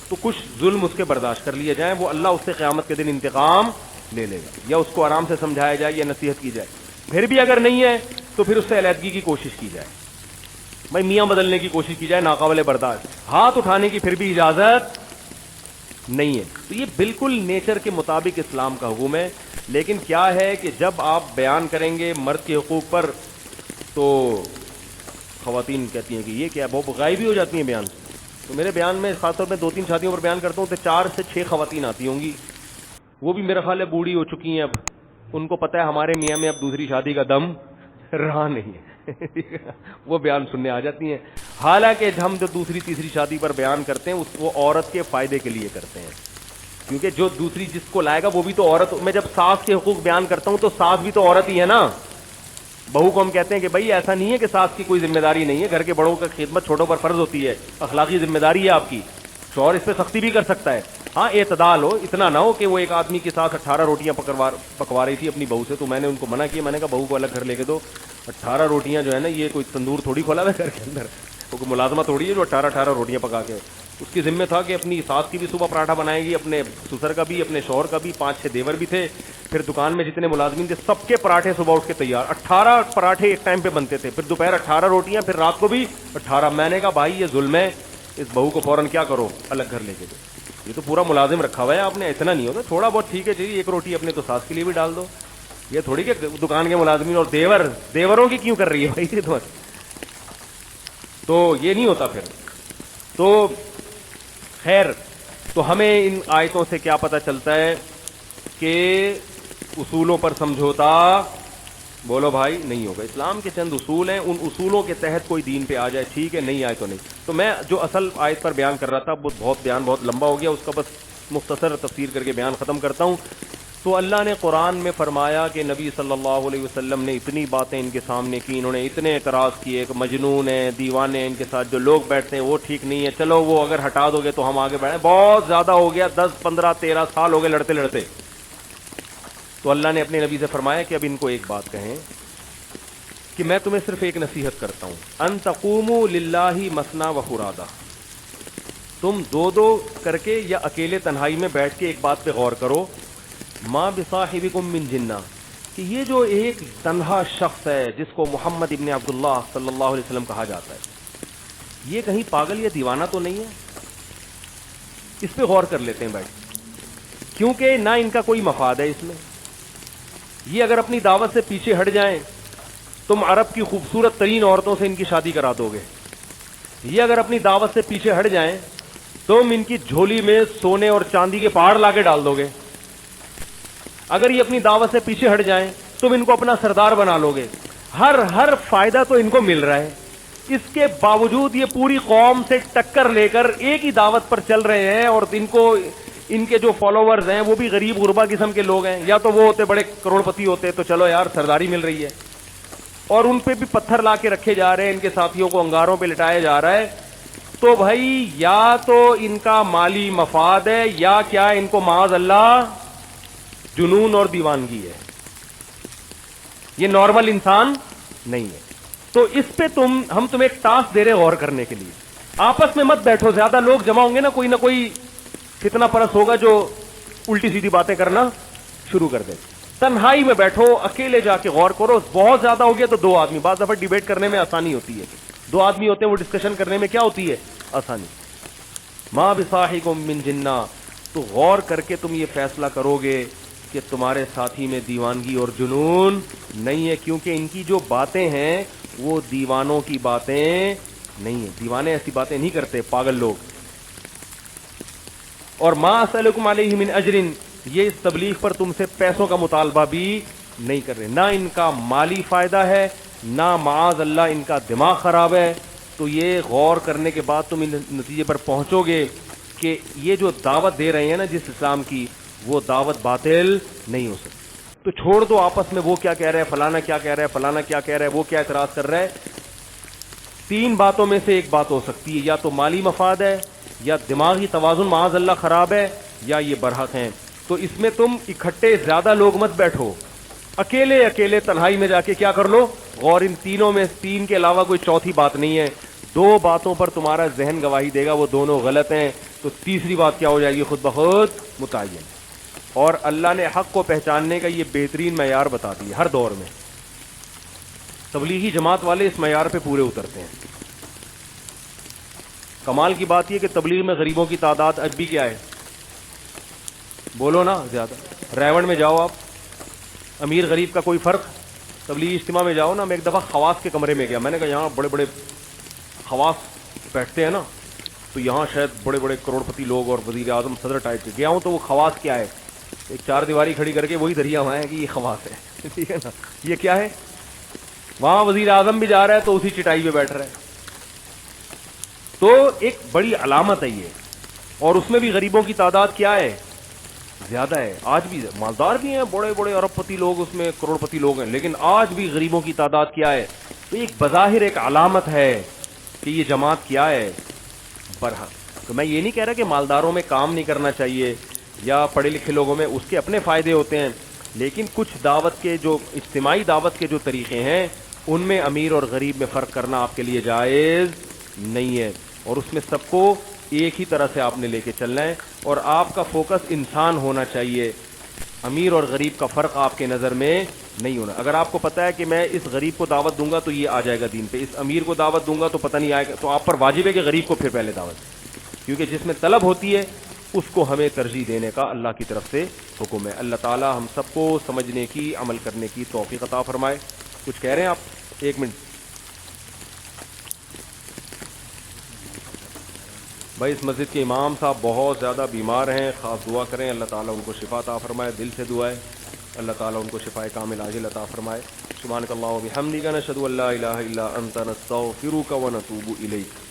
تو کچھ ظلم اس کے برداشت کر لیے جائیں, وہ اللہ اس سے قیامت کے دن انتقام لے لے گا, یا اس کو آرام سے سمجھایا جائے یا نصیحت کی جائے. پھر بھی اگر نہیں ہے تو پھر اس سے علیحدگی کی کوشش کی جائے, بھائی میاں بدلنے کی کوشش کی جائے, ناقابل برداشت. ہاتھ اٹھانے کی پھر بھی اجازت نہیں ہے. تو یہ بالکل نیچر کے مطابق اسلام کا حکم ہے. لیکن کیا ہے کہ جب آپ بیان کریں گے مرد کے حقوق پر تو خواتین کہتی ہیں کہ یہ کیا, بہت غائب ہی ہو جاتی ہیں بیان سے. تو میرے بیان میں خاص طور پہ 2-3 شادیوں پر بیان کرتا ہوں تو 4 سے 6 خواتین آتی ہوں گی, وہ بھی میرا خیال ہے بوڑھی ہو چکی ہیں. اب ان کو پتہ ہے ہمارے میاں میں اب دوسری شادی کا دم رہا نہیں ہے, وہ بیان سننے آ جاتی ہیں. حالانکہ ہم جو دوسری تیسری شادی پر بیان کرتے ہیں وہ عورت کے فائدے کے لیے کرتے ہیں, کیونکہ جو دوسری جس کو لائے گا وہ بھی تو عورت. میں جب ساس کے حقوق بیان کرتا ہوں تو ساس بھی تو عورت ہی ہے نا. بہو کو ہم کہتے ہیں کہ بھائی ایسا نہیں ہے کہ ساس کی کوئی ذمہ داری نہیں ہے, گھر کے بڑوں کا خدمت چھوٹوں پر فرض ہوتی ہے, اخلاقی ذمہ داری ہے آپ کی. شوہر اس پہ سختی بھی کر سکتا ہے, ہاں اعتدال ہو, اتنا نہ ہو کہ وہ ایک آدمی کے ساتھ 18 روٹیاں پکوا رہی تھی اپنی بہو سے, تو میں نے ان کو منع کیا. میں نے کہا بہو کو الگ گھر لے کے دو. 18 روٹیاں جو ہے نا, یہ کوئی تندور تھوڑی کھولا ہے گھر کے اندر, وہ کوئی ملازمہ تھوڑی ہے جو 18 روٹیاں پکا کے. اس کی ذمہ تھا کہ اپنی ساس کی بھی صبح پراٹھا بنائے گی, اپنے سسر کا بھی, اپنے شوہر کا بھی, 5-6 دیور بھی تھے, پھر دکان میں جتنے ملازمین تھے سب کے پراٹھے صبح اٹھ کے تیار. 18 پراٹھے ایک ٹائم پہ بنتے تھے, پھر دوپہر 18 روٹیاں, پھر رات کو بھی 18. میں نے کہا بھائی یہ ظلم ہے, اس بہو کو فوراً کیا کرو, الگ گھر لے کے جاؤ. یہ تو پورا ملازم رکھا ہوا ہے آپ نے, اتنا نہیں ہوتا, تھوڑا بہت ٹھیک ہے جی, ایک روٹی اپنے تو ساس کے لیے بھی ڈال دو. یہ تھوڑی کہ دکان کے ملازمین اور دیوروں کی کیوں کر رہی ہے بھائی, تو یہ نہیں ہوتا پھر. تو خیر, تو ہمیں ان آیتوں سے کیا پتہ چلتا ہے کہ اصولوں پر سمجھوتا بولو بھائی نہیں ہوگا. اسلام کے چند اصول ہیں, ان اصولوں کے تحت کوئی دین پہ آ جائے ٹھیک ہے, نہیں آئے تو نہیں. تو میں جو اصل آیت پر بیان کر رہا تھا وہ بیان بہت لمبا ہو گیا, اس کا بس مختصر تفسیر کر کے بیان ختم کرتا ہوں. تو اللہ نے قرآن میں فرمایا کہ نبی صلی اللہ علیہ وسلم نے اتنی باتیں ان کے سامنے کی, انہوں نے اتنے اعتراض کیے کہ مجنون ہیں, دیوانے ہیں, ان کے ساتھ جو لوگ بیٹھتے ہیں وہ ٹھیک نہیں ہے, چلو وہ اگر ہٹا دو گے تو ہم آگے بڑھیں. بہت زیادہ ہو گیا, 10 15 13 سال ہو گئے لڑتے لڑتے. تو اللہ نے اپنے نبی سے فرمایا کہ اب ان کو ایک بات کہیں کہ میں تمہیں صرف ایک نصیحت کرتا ہوں, ان تقوموا للہ مثنی و فرادا, تم دو کر کے یا اکیلے تنہائی میں بیٹھ کے ایک بات پہ غور کرو, ما بصاحبکم من جنہ, کہ یہ جو ایک تنہا شخص ہے جس کو محمد ابن عبداللہ صلی اللہ علیہ وسلم کہا جاتا ہے, یہ کہیں پاگل یا دیوانہ تو نہیں ہے؟ اس پہ غور کر لیتے ہیں بیٹھ, کیونکہ نہ ان کا کوئی مفاد ہے اس میں. یہ اگر اپنی دعوت سے پیچھے ہٹ جائیں تم عرب کی خوبصورت ترین عورتوں سے ان کی شادی کرا دو گے. یہ اگر اپنی دعوت سے پیچھے ہٹ جائیں تم ان کی جھولی میں سونے اور چاندی کے پہاڑ لا کے ڈال دو گے. اگر یہ اپنی دعوت سے پیچھے ہٹ جائیں تم ان کو اپنا سردار بنا لو گے. ہر فائدہ تو ان کو مل رہا ہے, اس کے باوجود یہ پوری قوم سے ٹکر لے کر ایک ہی دعوت پر چل رہے ہیں, اور ان کے جو فالوورز ہیں وہ بھی غریب غربا قسم کے لوگ ہیں. یا تو وہ ہوتے بڑے کروڑ پتی ہوتے تو چلو یار سرداری مل رہی ہے, اور ان پہ بھی پتھر لا کے رکھے جا رہے ہیں, ان کے ساتھیوں کو انگاروں پہ لٹایا جا رہا ہے. تو بھائی یا تو ان کا مالی مفاد ہے یا کیا ان کو معاذ اللہ جنون اور دیوانگی ہے, یہ نارمل انسان نہیں ہے. تو اس پہ ہم تمہیں ایک ٹاسک دے رہے غور کرنے کے لیے. آپس میں مت بیٹھو, زیادہ لوگ جمع ہوں گے نا کوئی نہ کوئی فتنہ پرست ہوگا جو الٹی سیدھی باتیں کرنا شروع کر دے. تنہائی میں بیٹھو, اکیلے جا کے غور کرو. بہت زیادہ ہو گیا تو 2 آدمی, بعض دفعہ ڈیبیٹ کرنے میں آسانی ہوتی ہے, 2 آدمی ہوتے ہیں وہ ڈسکشن کرنے میں کیا ہوتی ہے آسانی. ما بصاحبکم من جنہ, تو غور کر کے تم یہ فیصلہ کرو گے کہ تمہارے ساتھی میں دیوانگی اور جنون نہیں ہے, کیونکہ ان کی جو باتیں ہیں وہ دیوانوں کی باتیں نہیں ہیں. دیوانے ایسی باتیں نہیں کرتے, پاگل لوگ. اور ما اسألکم علیہ من اجر, یہ اس تبلیغ پر تم سے پیسوں کا مطالبہ بھی نہیں کر رہے, نہ ان کا مالی فائدہ ہے نہ معاذ اللہ ان کا دماغ خراب ہے. تو یہ غور کرنے کے بعد تم ان نتیجے پر پہنچو گے کہ یہ جو دعوت دے رہے ہیں نا جس اسلام کی, وہ دعوت باطل نہیں ہو سکتی. تو چھوڑ دو آپس میں وہ کیا کہہ رہا ہے, فلانا کیا کہہ رہا ہے, فلانا کیا کہہ رہا ہے, وہ کیا اعتراض کر رہا ہے. 3 باتوں میں سے ایک بات ہو سکتی ہے, یا تو مالی مفاد ہے, یا دماغی توازن معاذ اللہ خراب ہے, یا یہ برحق ہیں. تو اس میں تم اکٹھے زیادہ لوگ مت بیٹھو, اکیلے تنہائی میں جا کے کیا کر لو غور. ان تینوں میں 3 کے علاوہ کوئی چوتھی بات نہیں ہے. 2 باتوں پر تمہارا ذہن گواہی دے گا, وہ دونوں غلط ہیں, تو تیسری بات کیا ہو جائے گی خود بخود متعین. اور اللہ نے حق کو پہچاننے کا یہ بہترین معیار بتا دیا ہر دور میں. تبلیغی جماعت والے اس معیار پہ پورے اترتے ہیں. کمال کی بات یہ کہ تبلیغ میں غریبوں کی تعداد اب بھی کیا ہے, بولو نا زیادہ. ریوڑ میں جاؤ آپ, امیر غریب کا کوئی فرق. تبلیغی اجتماع میں جاؤ نا, میں ایک دفعہ خواص کے کمرے میں گیا, میں نے کہا یہاں بڑے بڑے خواص بیٹھتے ہیں نا, تو یہاں شاید بڑے بڑے کروڑ پتی لوگ اور وزیر اعظم صدر ٹائپ کے. گیا ہوں تو وہ خواص کیا ہے, ایک 4 دیواری کھڑی کر کے وہی دریا ہوا ہے کہ یہ خواص ہے, ٹھیک ہے نا. یہ کیا ہے, وہاں وزیر اعظم بھی جا رہا ہے تو اسی چٹائی پہ بیٹھ رہا ہے. تو ایک بڑی علامت ہے یہ. اور اس میں بھی غریبوں کی تعداد کیا ہے, زیادہ ہے. آج بھی مالدار بھی ہیں, بڑے بڑے ارب پتی لوگ اس میں, کروڑ پتی لوگ ہیں, لیکن آج بھی غریبوں کی تعداد کیا ہے. تو ایک بظاہر ایک علامت ہے کہ یہ جماعت کیا ہے, برحق. تو میں یہ نہیں کہہ رہا کہ مالداروں میں کام نہیں کرنا چاہیے یا پڑھے لکھے لوگوں میں, اس کے اپنے فائدے ہوتے ہیں, لیکن کچھ دعوت کے جو اجتماعی دعوت کے جو طریقے ہیں ان میں امیر اور غریب میں فرق کرنا آپ کے لیے جائز نہیں ہے. اور اس میں سب کو ایک ہی طرح سے آپ نے لے کے چلنا ہے, اور آپ کا فوکس انسان ہونا چاہیے. امیر اور غریب کا فرق آپ کے نظر میں نہیں ہونا. اگر آپ کو پتا ہے کہ میں اس غریب کو دعوت دوں گا تو یہ آ جائے گا دین پہ, اس امیر کو دعوت دوں گا تو پتہ نہیں آئے گا, تو آپ پر واجب ہے کہ غریب کو پھر پہلے دعوت, کیونکہ جس میں طلب ہوتی ہے اس کو ہمیں ترجیح دینے کا اللہ کی طرف سے حکم ہے. اللہ تعالی ہم سب کو سمجھنے کی, عمل کرنے کی توفیق عطا فرمائے. کچھ کہہ رہے ہیں آپ؟ ایک منٹ بھائی, اس مسجد کے امام صاحب بہت زیادہ بیمار ہیں, خاص دعا کریں, اللہ تعالیٰ ان کو شفا عطا فرمائے. دل سے دعا ہے اللہ تعالیٰ ان کو شفاء کامل عاجل عطا فرمائے. سبحانک اللہم و بحمدک, نشہد ان لا الہ الا انت, نستغفرک و نتوب الیک.